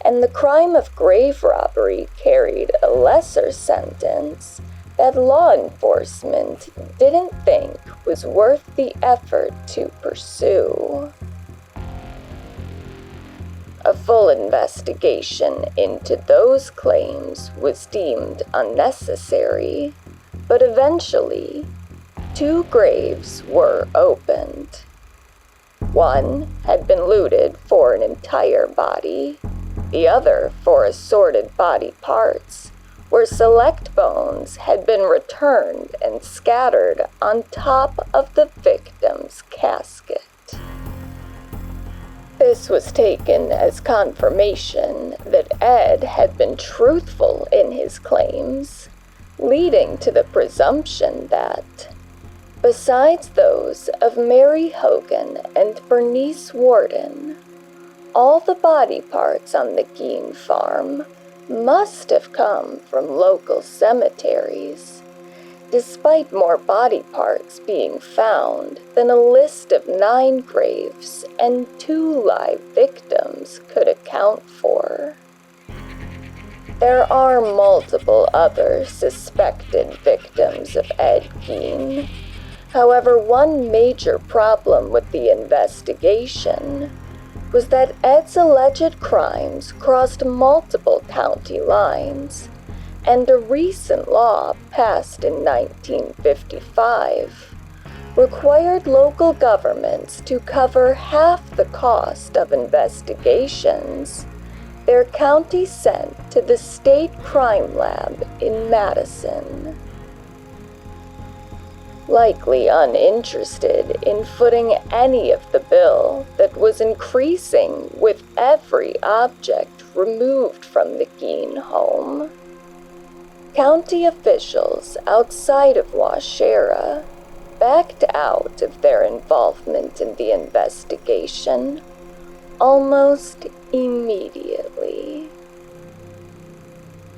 and the crime of grave robbery carried a lesser sentence that law enforcement didn't think was worth the effort to pursue. A full investigation into those claims was deemed unnecessary, but eventually, 2 graves were opened. One had been looted for an entire body, the other for assorted body parts, where select bones had been returned and scattered on top of the victim's casket. This was taken as confirmation that Ed had been truthful in his claims, leading to the presumption that, besides those of Mary Hogan and Bernice Warden, all the body parts on the Gein farm must have come from local cemeteries, despite more body parts being found than a list of 9 graves and 2 live victims could account for. There are multiple other suspected victims of Ed Gein. However, one major problem with the investigation was that Ed's alleged crimes crossed multiple county lines, and a recent law passed in 1955 required local governments to cover half the cost of investigations their county sent to the state crime lab in Madison. Likely uninterested in footing any of the bill that was increasing with every object removed from the Gein home, county officials outside of Waushara backed out of their involvement in the investigation almost immediately.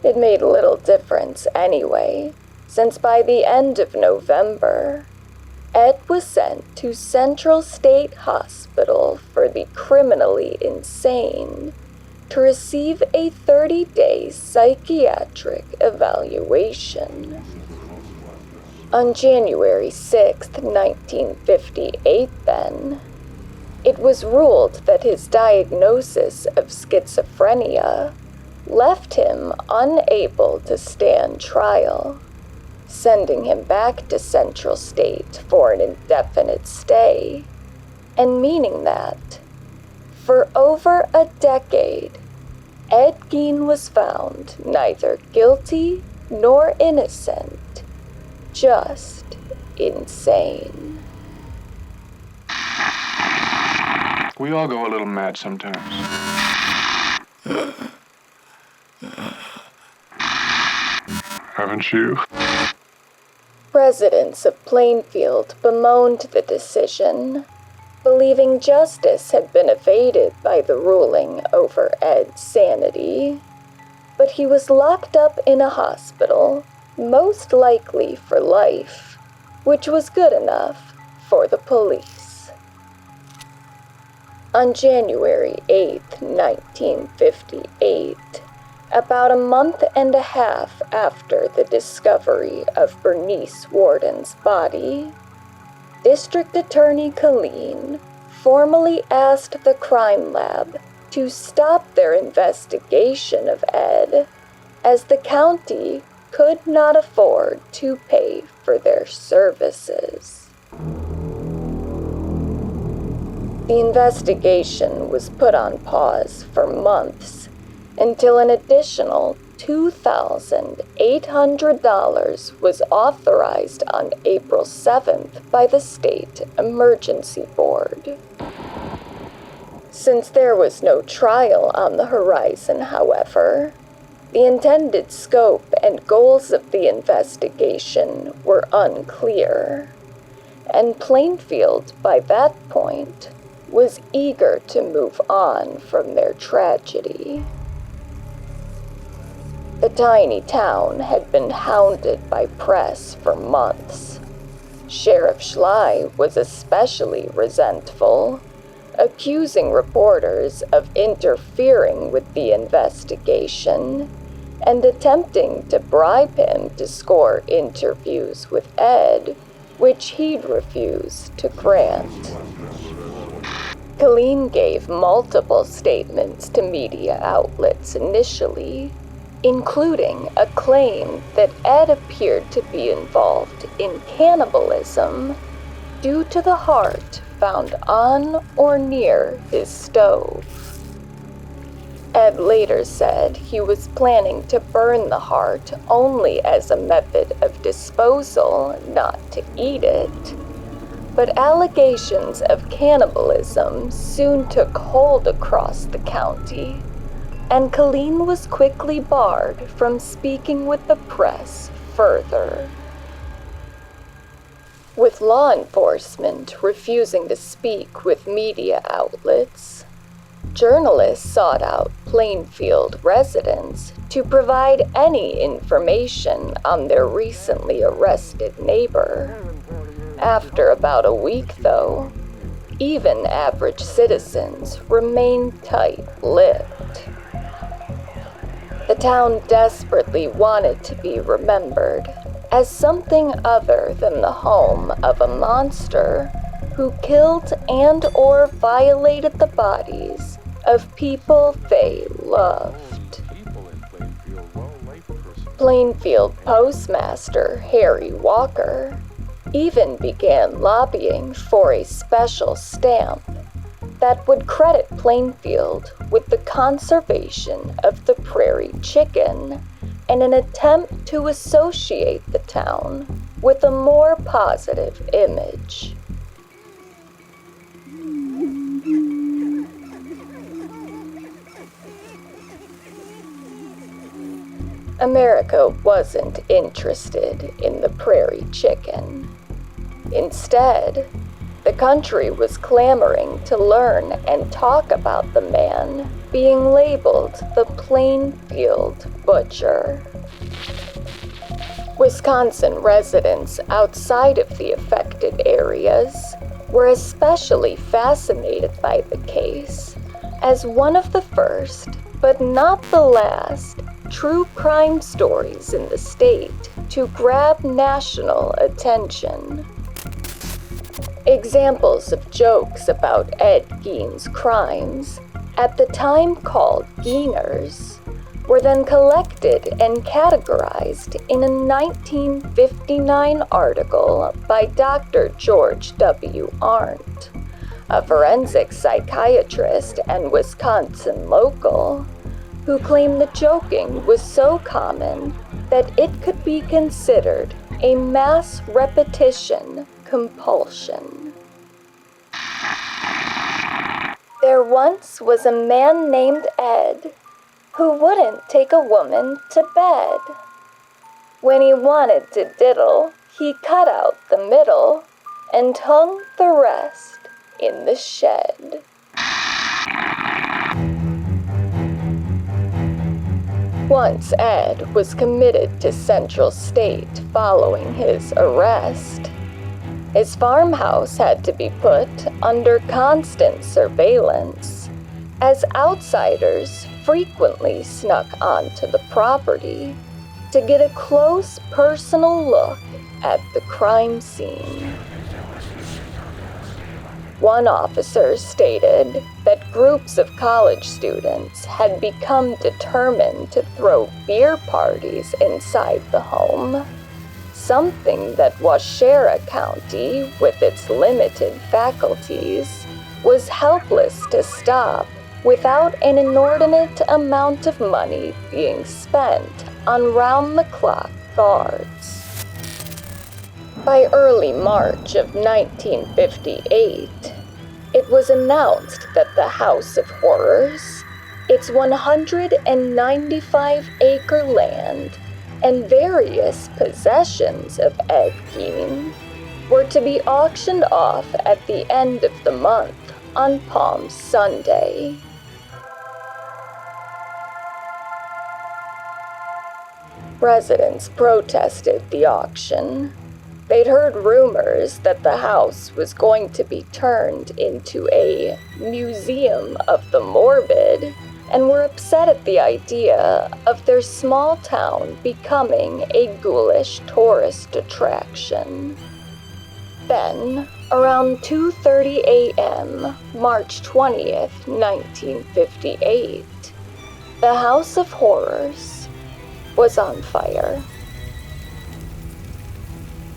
It made little difference anyway, since by the end of November, Ed was sent to Central State Hospital for the criminally insane to receive a 30-day psychiatric evaluation. On January 6, 1958 then, it was ruled that his diagnosis of schizophrenia left him unable to stand trial, sending him back to Central State for an indefinite stay, and meaning that, for over a decade, Ed Gein was found neither guilty nor innocent, just insane. We all go a little mad sometimes. Haven't you? Residents of Plainfield bemoaned the decision, believing justice had been evaded by the ruling over Ed's sanity. But he was locked up in a hospital, most likely for life, which was good enough for the police. On January 8, 1958, about a month and a half after the discovery of Bernice Warden's body, District Attorney Colleen formally asked the crime lab to stop their investigation of Ed, as the county could not afford to pay for their services. The investigation was put on pause for months until an additional $2,800 was authorized on April 7th by the State Emergency Board. Since there was no trial on the horizon, however, the intended scope and goals of the investigation were unclear, and Plainfield, by that point, was eager to move on from their tragedy. The tiny town had been hounded by press for months. Sheriff Schley was especially resentful, accusing reporters of interfering with the investigation and attempting to bribe him to score interviews with Ed, which he'd refused to grant. Colleen gave multiple statements to media outlets initially, including a claim that Ed appeared to be involved in cannibalism due to the heart found on or near his stove. Ed later said he was planning to burn the heart only as a method of disposal, not to eat it. But allegations of cannibalism soon took hold across the county, and Colleen was quickly barred from speaking with the press further. With law enforcement refusing to speak with media outlets, journalists sought out Plainfield residents to provide any information on their recently arrested neighbor. After about a week, though, even average citizens remained tight-lipped. The town desperately wanted to be remembered as something other than the home of a monster who killed and/or violated the bodies of people they loved. Plainfield Postmaster Harry Walker even began lobbying for a special stamp that would credit Plainfield with the conservation of the prairie chicken in an attempt to associate the town with a more positive image. America wasn't interested in the prairie chicken. Instead, the country was clamoring to learn and talk about the man being labeled the Plainfield Butcher. Wisconsin residents outside of the affected areas were especially fascinated by the case as one of the first, but not the last, true crime stories in the state to grab national attention. Examples of jokes about Ed Gein's crimes, at the time called Geiners, were then collected and categorized in a 1959 article by Dr. George W. Arndt, a forensic psychiatrist and Wisconsin local, who claimed the joking was so common that it could be considered a mass repetition compulsion. There once was a man named Ed who wouldn't take a woman to bed. When he wanted to diddle, he cut out the middle and hung the rest in the shed. Once Ed was committed to Central State following his arrest. His farmhouse had to be put under constant surveillance, as outsiders frequently snuck onto the property to get a close personal look at the crime scene. One officer stated that groups of college students had become determined to throw beer parties inside the home, something that Waushara County, with its limited faculties, was helpless to stop without an inordinate amount of money being spent on round-the-clock guards. By early March of 1958, it was announced that the House of Horrors, its 195-acre land, and various possessions of Ed Gein were to be auctioned off at the end of the month on Palm Sunday. Residents protested the auction. They'd heard rumors that the house was going to be turned into a museum of the morbid, and were upset at the idea of their small town becoming a ghoulish tourist attraction. Then, around 2:30 a.m., March 20th, 1958, the House of Horrors was on fire.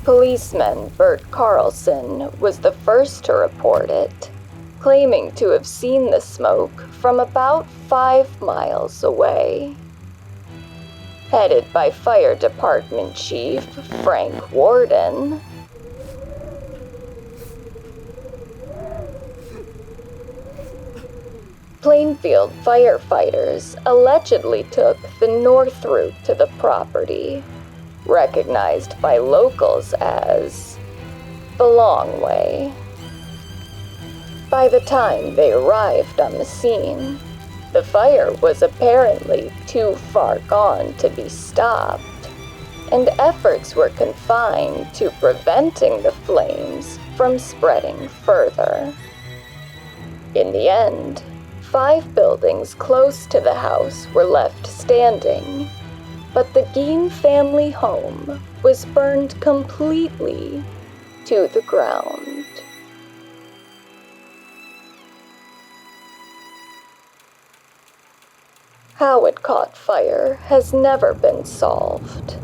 Policeman Bert Carlson was the first to report it, claiming to have seen the smoke from about 5 miles away. Headed by Fire Department Chief Frank Warden, Plainfield firefighters allegedly took the north route to the property, recognized by locals as the long way. By the time they arrived on the scene, the fire was apparently too far gone to be stopped, and efforts were confined to preventing the flames from spreading further. In the end, 5 buildings close to the house were left standing, but the Gein family home was burned completely to the ground. How it caught fire has never been solved.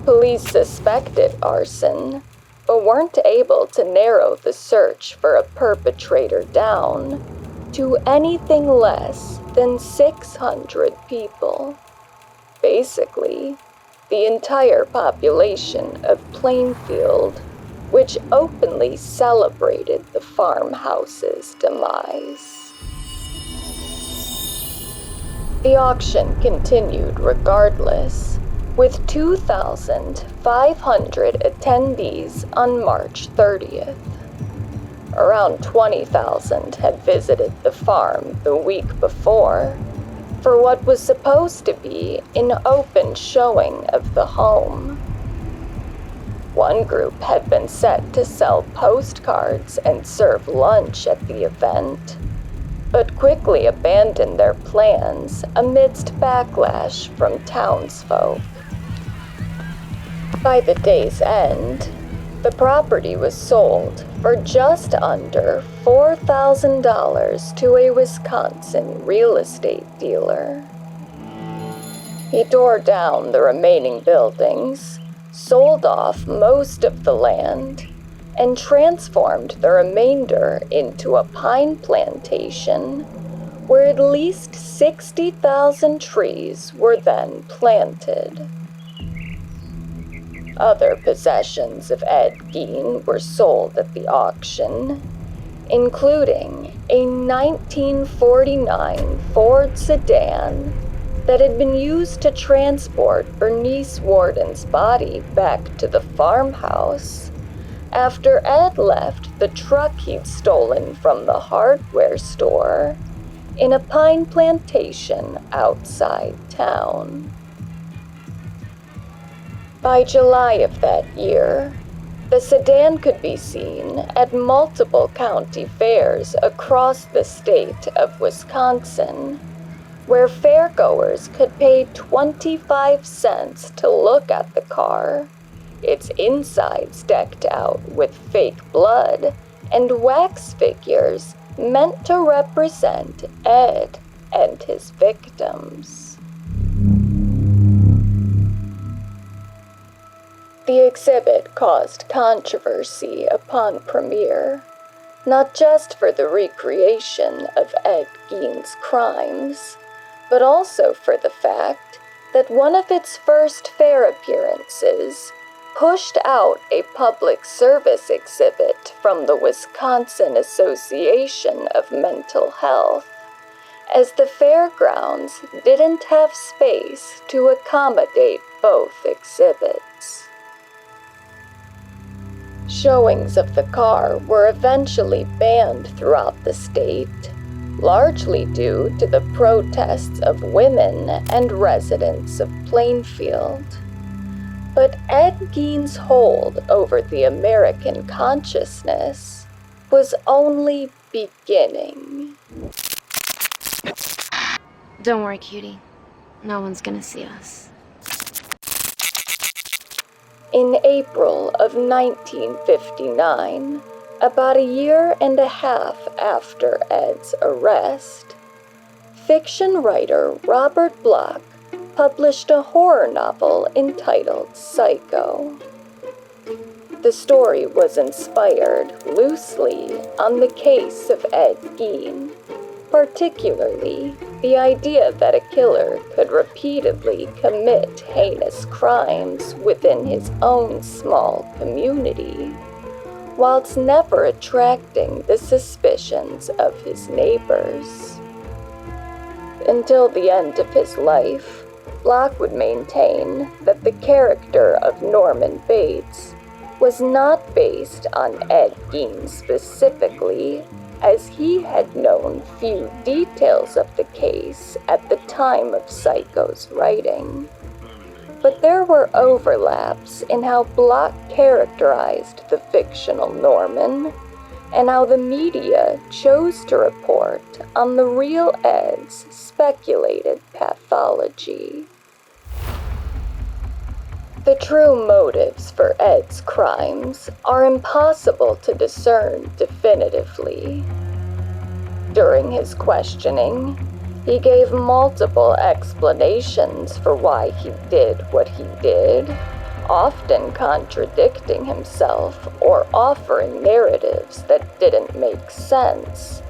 Police suspected arson, but weren't able to narrow the search for a perpetrator down to anything less than 600 people. Basically, the entire population of Plainfield, which openly celebrated the farmhouse's demise. The auction continued regardless, with 2,500 attendees on March 30th. Around 20,000 had visited the farm the week before for what was supposed to be an open showing of the home. One group had been set to sell postcards and serve lunch at the event, but quickly abandoned their plans amidst backlash from townsfolk. By the day's end, the property was sold for just under $4,000 to a Wisconsin real estate dealer. He tore down the remaining buildings, sold off most of the land, and transformed the remainder into a pine plantation where at least 60,000 trees were then planted. Other possessions of Ed Gein were sold at the auction, including a 1949 Ford sedan that had been used to transport Bernice Warden's body back to the farmhouse after Ed left the truck he'd stolen from the hardware store in a pine plantation outside town. By July of that year, the sedan could be seen at multiple county fairs across the state of Wisconsin, where fairgoers could pay 25 cents to look at the car, its insides decked out with fake blood and wax figures meant to represent Ed and his victims. The exhibit caused controversy upon premiere, not just for the recreation of Ed Gein's crimes, but also for the fact that one of its first fair appearances pushed out a public service exhibit from the Wisconsin Association of Mental Health, as the fairgrounds didn't have space to accommodate both exhibits. Showings of the car were eventually banned throughout the state, largely due to the protests of women and residents of Plainfield. But Ed Gein's hold over the American consciousness was only beginning. Don't worry, cutie. No one's gonna see us. In April of 1959, about a year and a half after Ed's arrest, fiction writer Robert Bloch published a horror novel entitled Psycho. The story was inspired loosely on the case of Ed Gein, particularly the idea that a killer could repeatedly commit heinous crimes within his own small community, whilst never attracting the suspicions of his neighbors. Until the end of his life, Bloch would maintain that the character of Norman Bates was not based on Ed Gein specifically, as he had known few details of the case at the time of Psycho's writing. But there were overlaps in how Block characterized the fictional Norman, and how the media chose to report on the real Ed's speculated pathology. The true motives for Ed's crimes are impossible to discern definitively. During his questioning, he gave multiple explanations for why he did what he did, often contradicting himself or offering narratives that didn't make sense,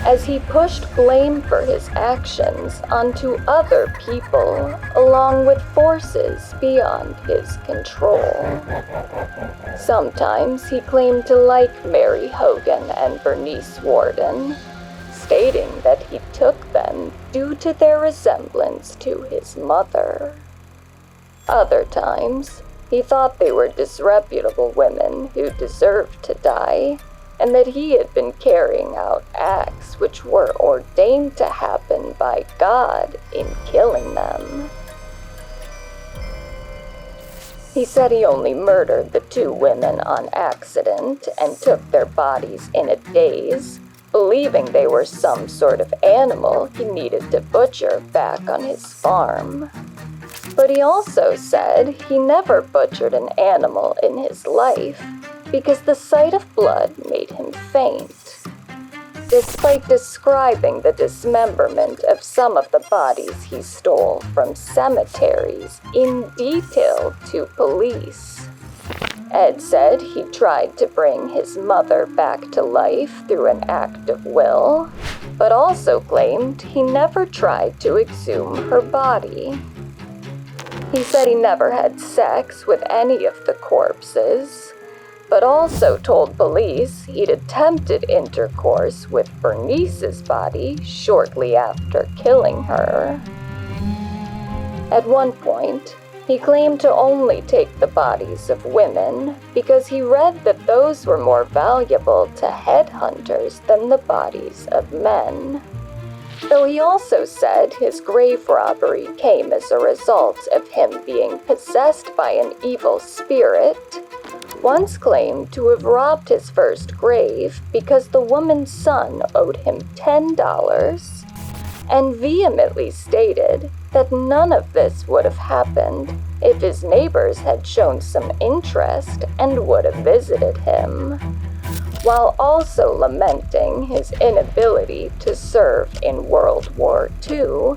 as he pushed blame for his actions onto other people along with forces beyond his control. Sometimes he claimed to like Mary Hogan and Bernice Warden, stating that he took them due to their resemblance to his mother. Other times, he thought they were disreputable women who deserved to die, and that he had been carrying out acts which were ordained to happen by God in killing them. He said he only murdered the 2 women on accident and took their bodies in a daze, believing they were some sort of animal he needed to butcher back on his farm. But he also said he never butchered an animal in his life because the sight of blood made him faint. Despite describing the dismemberment of some of the bodies he stole from cemeteries in detail to police, Ed said he tried to bring his mother back to life through an act of will, but also claimed he never tried to exhume her body. He said he never had sex with any of the corpses, but also told police he'd attempted intercourse with Bernice's body shortly after killing her. At one point, he claimed to only take the bodies of women because he read that those were more valuable to headhunters than the bodies of men. Though he also said his grave robbery came as a result of him being possessed by an evil spirit, once claimed to have robbed his first grave because the woman's son owed him $10, and vehemently stated that none of this would have happened if his neighbors had shown some interest and would have visited him, while also lamenting his inability to serve in World War II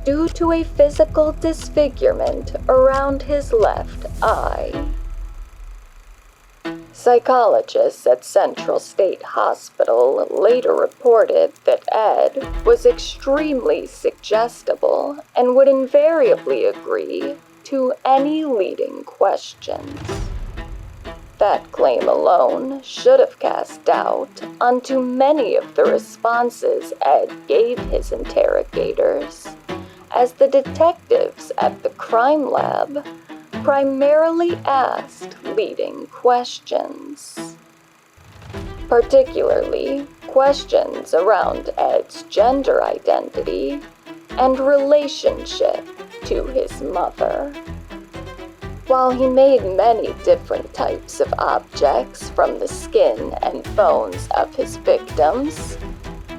due to a physical disfigurement around his left eye. Psychologists at Central State Hospital later reported that Ed was extremely suggestible and would invariably agree to any leading questions. That claim alone should have cast doubt onto many of the responses Ed gave his interrogators, as the detectives at the crime lab primarily asked leading questions. Particularly questions around Ed's gender identity and relationship to his mother. While he made many different types of objects from the skin and bones of his victims,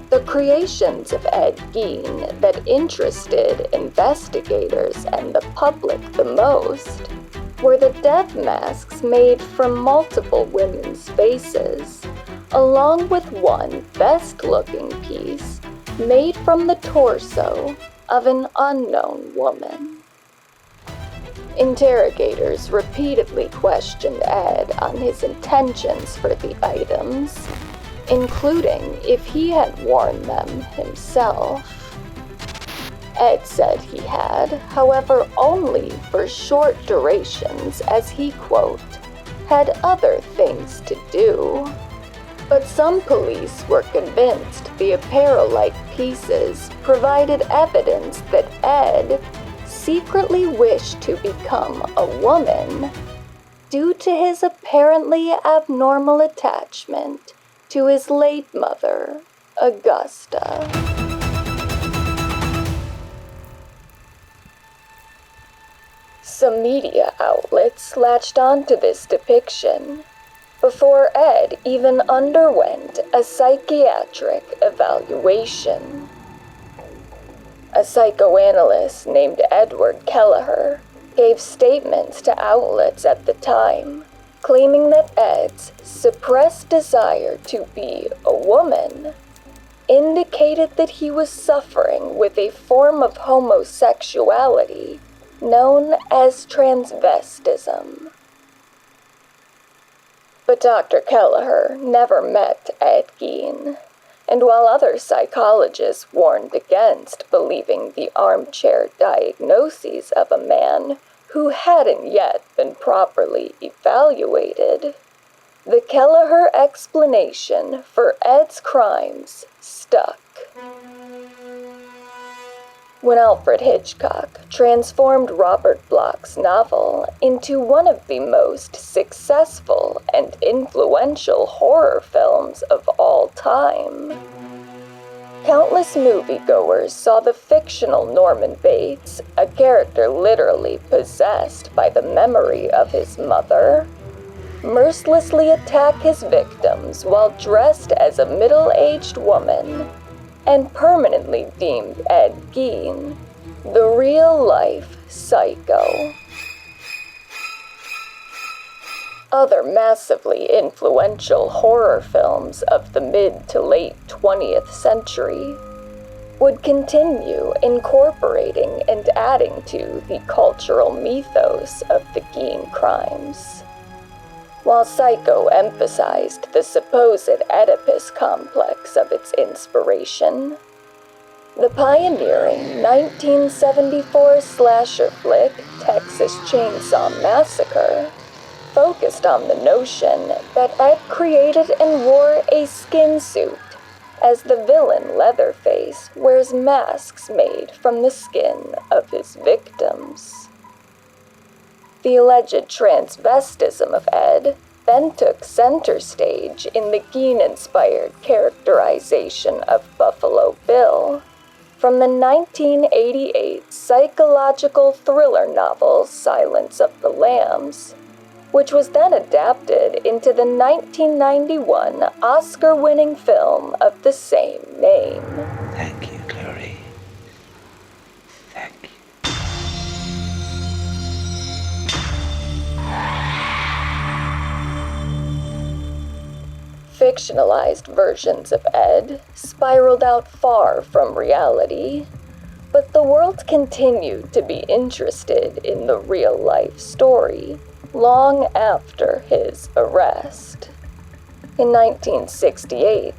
the creations of Ed Gein that interested investigators and the public the most were the death masks made from multiple women's faces, along with one best-looking piece made from the torso of an unknown woman. Interrogators repeatedly questioned Ed on his intentions for the items, including if he had worn them himself. Ed said he had, however, only for short durations, as he, quote, had other things to do. But some police were convinced the apparel-like pieces provided evidence that Ed secretly wished to become a woman due to his apparently abnormal attachment to his late mother, Augusta. Some media outlets latched onto this depiction before Ed even underwent a psychiatric evaluation. A psychoanalyst named Edward Kelleher gave statements to outlets at the time, claiming that Ed's suppressed desire to be a woman indicated that he was suffering with a form of homosexuality known as transvestism. But Dr. Kelleher never met Ed Gein, and while other psychologists warned against believing the armchair diagnoses of a man who hadn't yet been properly evaluated, the Kelleher explanation for Ed's crimes stuck. When Alfred Hitchcock transformed Robert Bloch's novel into one of the most successful and influential horror films of all time, countless moviegoers saw the fictional Norman Bates, a character literally possessed by the memory of his mother, mercilessly attack his victims while dressed as a middle-aged woman, and permanently deemed Ed Gein the real-life psycho. Other massively influential horror films of the mid to late 20th century would continue incorporating and adding to the cultural mythos of the Gein crimes. While Psycho emphasized the supposed Oedipus complex of its inspiration, the pioneering 1974 slasher flick Texas Chainsaw Massacre focused on the notion that Ed created and wore a skin suit, as the villain Leatherface wears masks made from the skin of his victims. The alleged transvestism of Ed then took center stage in the Gein-inspired characterization of Buffalo Bill from the 1988 psychological thriller novel Silence of the Lambs, which was then adapted into the 1991 Oscar-winning film of the same name. Thank you, Clarice. Thank you. Fictionalized versions of Ed spiraled out far from reality, but the world continued to be interested in the real-life story long after his arrest. In 1968,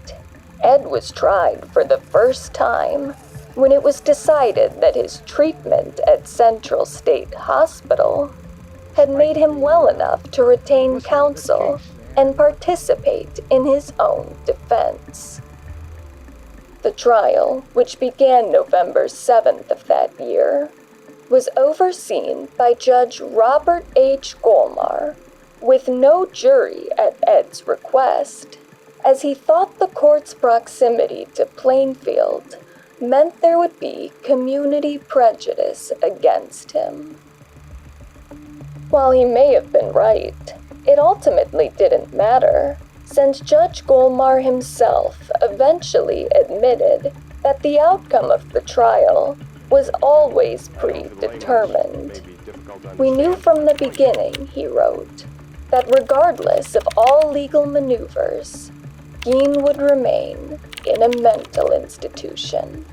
Ed was tried for the first time when it was decided that his treatment at Central State Hospital had made him well enough to retain counsel and participate in his own defense. The trial, which began November 7th of that year, was overseen by Judge Robert H. Golmar, with no jury at Ed's request, as he thought the court's proximity to Plainfield meant there would be community prejudice against him. While he may have been right, it ultimately didn't matter, since Judge Golmar himself eventually admitted that the outcome of the trial was always predetermined. We knew from the beginning, he wrote, that regardless of all legal maneuvers, Gein would remain in a mental institution.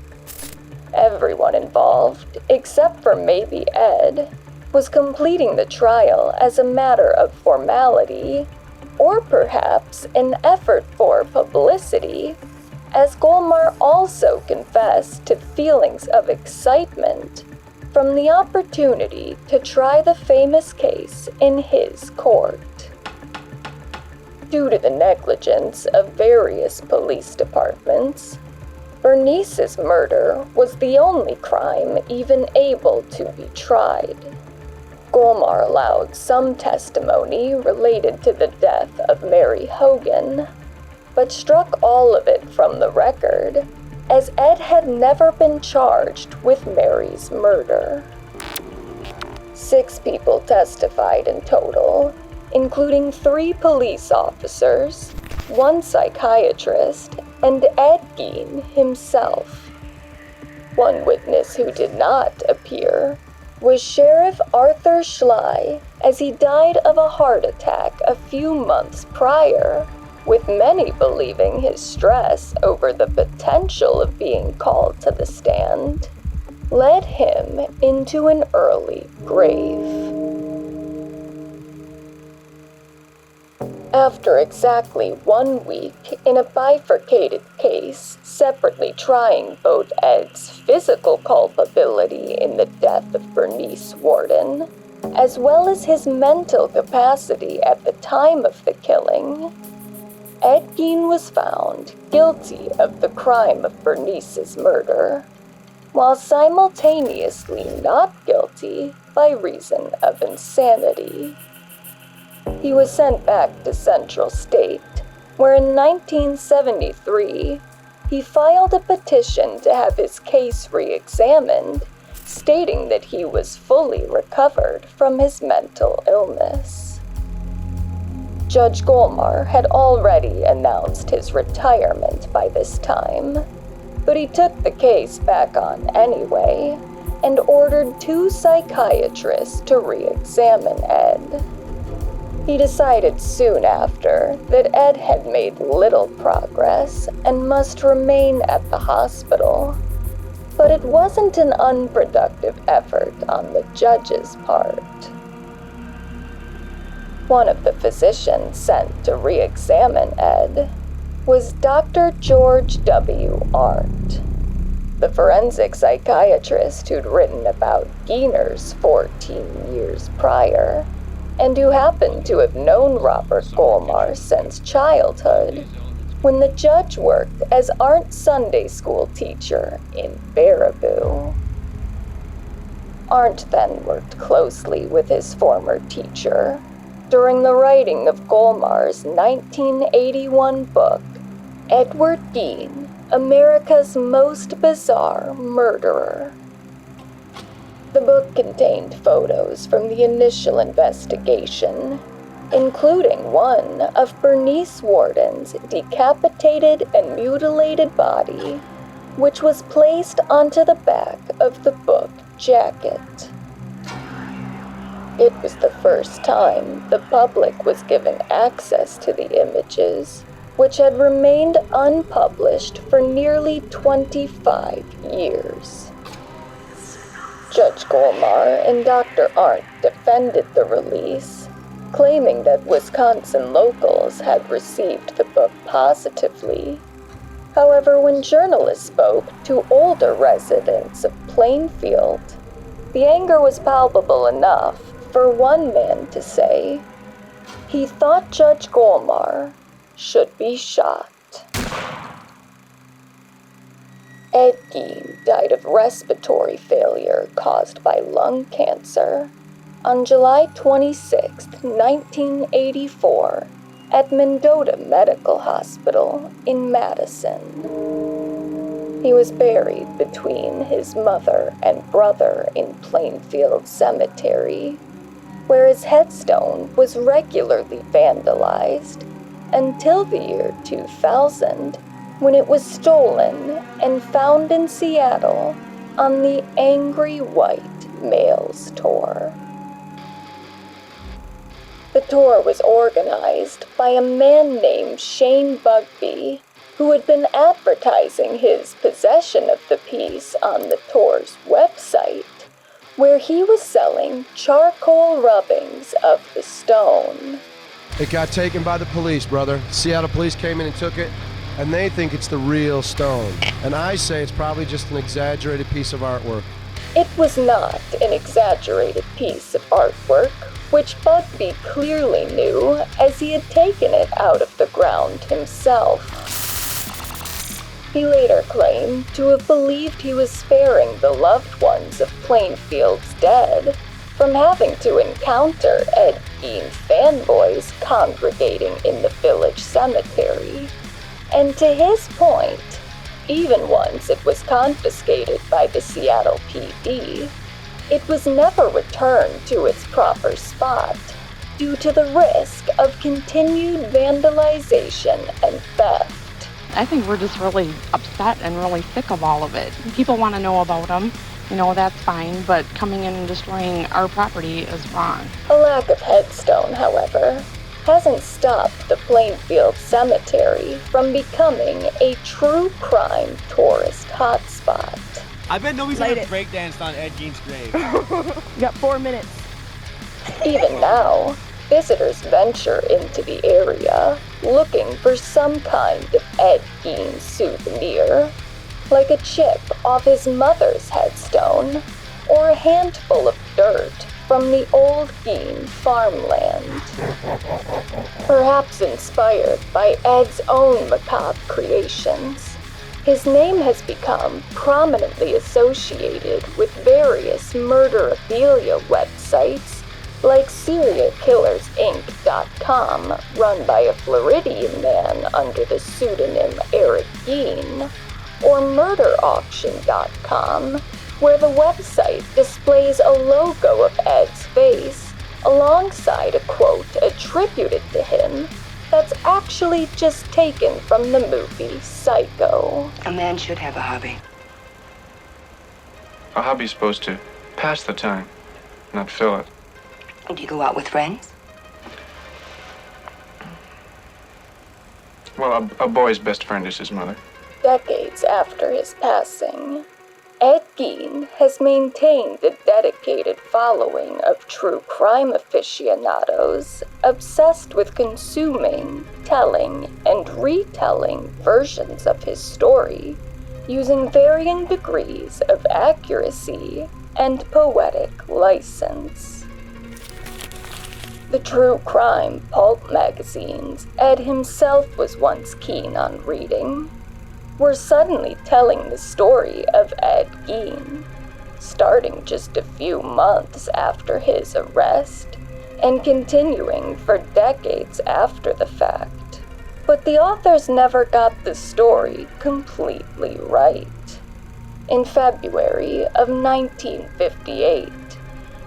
Everyone involved, except for maybe Ed, was completing the trial as a matter of formality, or perhaps an effort for publicity, as Golmar also confessed to feelings of excitement from the opportunity to try the famous case in his court. Due to the negligence of various police departments, Bernice's murder was the only crime even able to be tried. Golmar allowed some testimony related to the death of Mary Hogan, but struck all of it from the record, as Ed had never been charged with Mary's murder. 6 people testified in total, including 3 police officers, 1 psychiatrist, and Ed Gein himself. One witness who did not appear was Sheriff Arthur Schley, as he died of a heart attack a few months prior, with many believing his stress over the potential of being called to the stand led him into an early grave. After exactly 1 week in a bifurcated case, separately trying both Ed's physical culpability in the death of Bernice Warden, as well as his mental capacity at the time of the killing, Ed Gein was found guilty of the crime of Bernice's murder, while simultaneously not guilty by reason of insanity. He was sent back to Central State, where in 1973, he filed a petition to have his case re-examined, stating that he was fully recovered from his mental illness. Judge Golmar had already announced his retirement by this time, but he took the case back on anyway and ordered 2 psychiatrists to re-examine Ed. He decided soon after that Ed had made little progress and must remain at the hospital, but it wasn't an unproductive effort on the judge's part. One of the physicians sent to re-examine Ed was Dr. George W. Arndt, the forensic psychiatrist who'd written about Geiner's 14 years prior, and who happened to have known Robert Golmar since childhood, when the judge worked as Arndt's Sunday school teacher in Baraboo. Arndt then worked closely with his former teacher during the writing of Golmar's 1981 book, Edward Gein, America's Most Bizarre Murderer. The book contained photos from the initial investigation, including one of Bernice Warden's decapitated and mutilated body, which was placed onto the back of the book jacket. It was the first time the public was given access to the images, which had remained unpublished for nearly 25 years. Judge Golmar and Dr. Arndt defended the release, claiming that Wisconsin locals had received the book positively. However, when journalists spoke to older residents of Plainfield, the anger was palpable enough for one man to say he thought Judge Golmar should be shot. Ed Gein died of respiratory failure caused by lung cancer on July 26, 1984, at Mendota Medical Hospital in Madison. He was buried between his mother and brother in Plainfield Cemetery, where his headstone was regularly vandalized until the year 2000, when it was stolen and found in Seattle on the Angry White Males Tour. The tour was organized by a man named Shane Bugbee, who had been advertising his possession of the piece on the tour's website, where he was selling charcoal rubbings of the stone. It got taken by the police, brother. Seattle police came in and took it, and they think it's the real stone. And I say it's probably just an exaggerated piece of artwork. It was not an exaggerated piece of artwork, which Bugbee clearly knew, as he had taken it out of the ground himself. He later claimed to have believed he was sparing the loved ones of Plainfield's dead from having to encounter Ed Gein fanboys congregating in the village cemetery, And to his point, even once it was confiscated by the Seattle PD, it was never returned to its proper spot due to the risk of continued vandalization and theft. I think we're just really upset and really sick of all of it. People want to know about them, that's fine, but coming in and destroying our property is wrong. A lack of headstone, however, hasn't stopped the Plainfield Cemetery from becoming a true crime tourist hotspot. I bet nobody's ever breakdanced on Ed Gein's grave. You got 4 minutes. Even now, visitors venture into the area looking for some kind of Ed Gein souvenir, like a chip off his mother's headstone or a handful of dirt from the old Gein farmland. Perhaps inspired by Ed's own macabre creations, his name has become prominently associated with various murderabilia websites like SerialKillersInc.com, run by a Floridian man under the pseudonym Eric Gein, or MurderAuction.com, where the website displays a logo of Ed's face alongside a quote attributed to him that's actually just taken from the movie Psycho. A man should have a hobby. A hobby's supposed to pass the time, not fill it. Do you go out with friends? Well, a boy's best friend is his mother. Decades after his passing, Ed Gein has maintained a dedicated following of true crime aficionados obsessed with consuming, telling, and retelling versions of his story, using varying degrees of accuracy and poetic license. The true crime pulp magazines Ed himself was once keen on reading were suddenly telling the story of Ed Gein, starting just a few months after his arrest and continuing for decades after the fact. But the authors never got the story completely right. In February of 1958,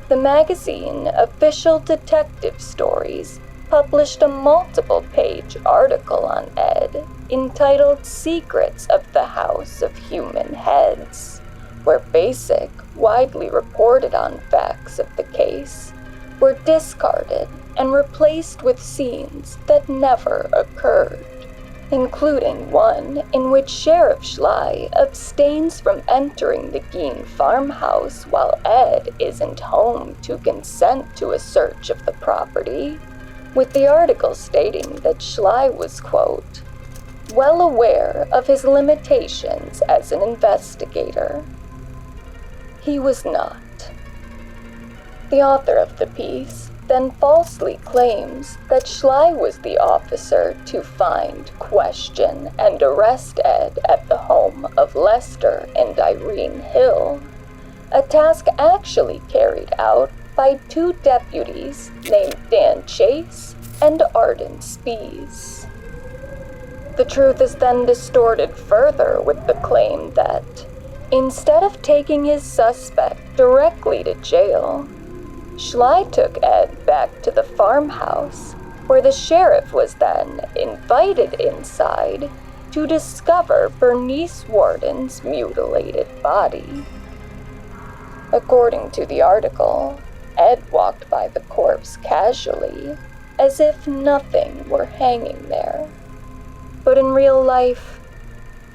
the magazine Official Detective Stories published a multiple-page article on Ed entitled Secrets of the House of Human Heads, where basic, widely reported on facts of the case were discarded and replaced with scenes that never occurred, including one in which Sheriff Schley abstains from entering the Gein farmhouse while Ed isn't home to consent to a search of the property, with the article stating that Schley was, quote, well aware of his limitations as an investigator. He was not. The author of the piece then falsely claims that Schley was the officer to find, question, and arrest Ed at the home of Lester and Irene Hill, a task actually carried out by 2 deputies named Dan Chase and Arden Spees. The truth is then distorted further with the claim that, instead of taking his suspect directly to jail, Schley took Ed back to the farmhouse, where the sheriff was then invited inside to discover Bernice Warden's mutilated body. According to the article, Ed walked by the corpse casually, as if nothing were hanging there. But in real life,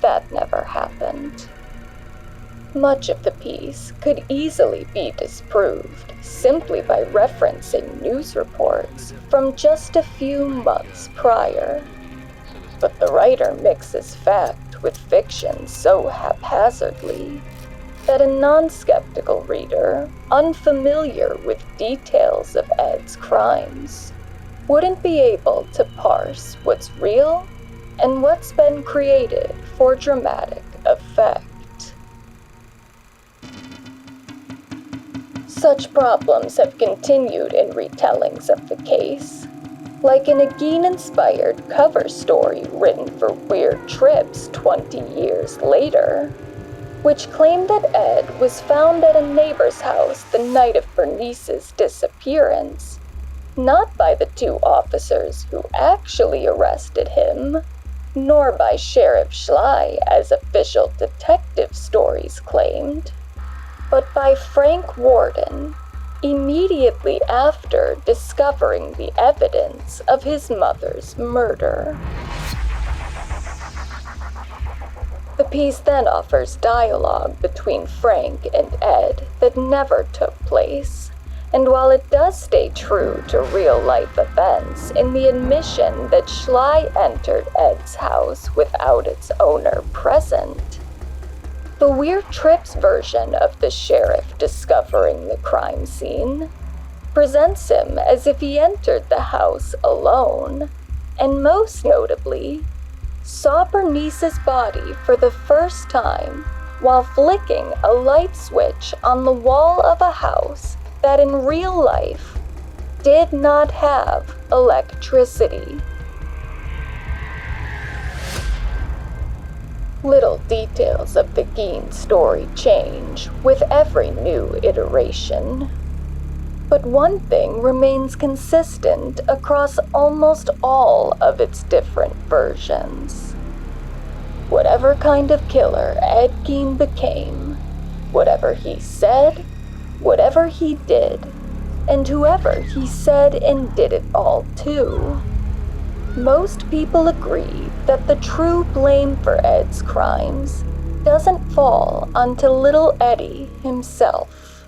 that never happened. Much of the piece could easily be disproved simply by referencing news reports from just a few months prior. But the writer mixes fact with fiction so haphazardly that a non-skeptical reader, unfamiliar with details of Ed's crimes, wouldn't be able to parse what's real and what's been created for dramatic effect. Such problems have continued in retellings of the case, like in a Gein-inspired cover story written for Weird Trips 20 years later, which claimed that Ed was found at a neighbor's house the night of Bernice's disappearance, not by the two officers who actually arrested him, nor by Sheriff Schley as official detective stories claimed, but by Frank Warden, immediately after discovering the evidence of his mother's murder. The piece then offers dialogue between Frank and Ed that never took place, and while it does stay true to real-life events in the admission that Schley entered Ed's house without its owner present, the Weird Trips version of the sheriff discovering the crime scene presents him as if he entered the house alone, and most notably, saw Bernice's body for the first time while flicking a light switch on the wall of a house that in real life did not have electricity. Little details of the Gein story change with every new iteration, but one thing remains consistent across almost all of its different versions. Whatever kind of killer Ed Gein became, whatever he said, whatever he did, and whoever he said and did it all to, most people agree that the true blame for Ed's crimes doesn't fall onto little Eddie himself.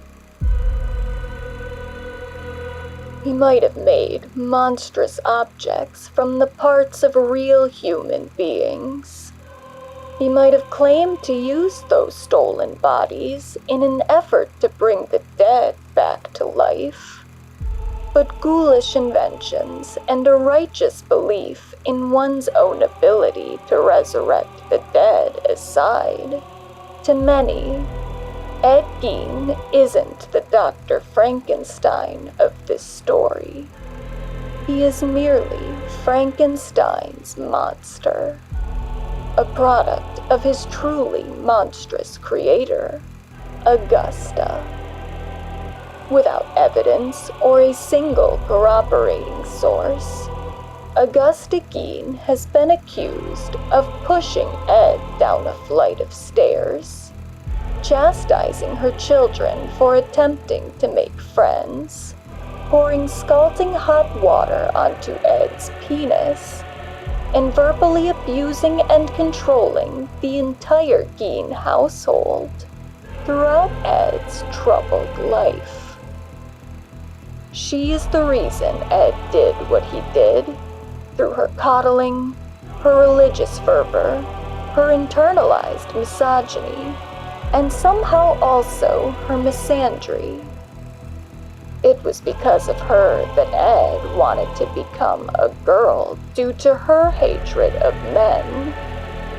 He might have made monstrous objects from the parts of real human beings. He might have claimed to use those stolen bodies in an effort to bring the dead back to life. But ghoulish inventions and a righteous belief in one's own ability to resurrect the dead aside, to many, Ed Gein isn't the Dr. Frankenstein of this story. He is merely Frankenstein's monster, a product of his truly monstrous creator, Augusta. Without evidence or a single corroborating source, Augusta Gein has been accused of pushing Ed down a flight of stairs, chastising her children for attempting to make friends, pouring scalding hot water onto Ed's penis, and verbally abusing and controlling the entire Gein household throughout Ed's troubled life. She is the reason Ed did what he did, through her coddling, her religious fervor, her internalized misogyny, and somehow also her misandry. It was because of her that Ed wanted to become a girl due to her hatred of men,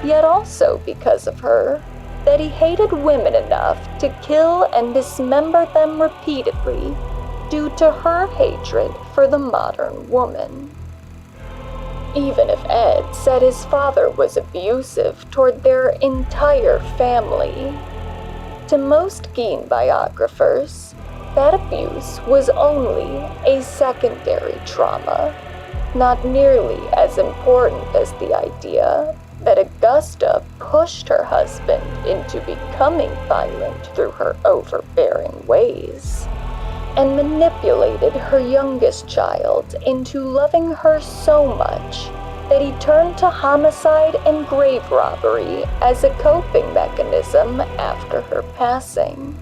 yet also because of her that he hated women enough to kill and dismember them repeatedly due to her hatred for the modern woman. Even if Ed said his father was abusive toward their entire family, to most Gein biographers, that abuse was only a secondary trauma, not nearly as important as the idea that Augusta pushed her husband into becoming violent through her overbearing ways, and manipulated her youngest child into loving her so much that he turned to homicide and grave robbery as a coping mechanism after her passing.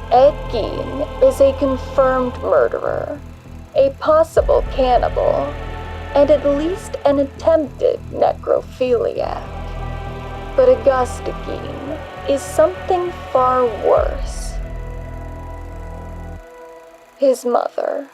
Ed Gein is a confirmed murderer, a possible cannibal, and at least an attempted necrophiliac. But Augusta Gein is something far worse. His mother.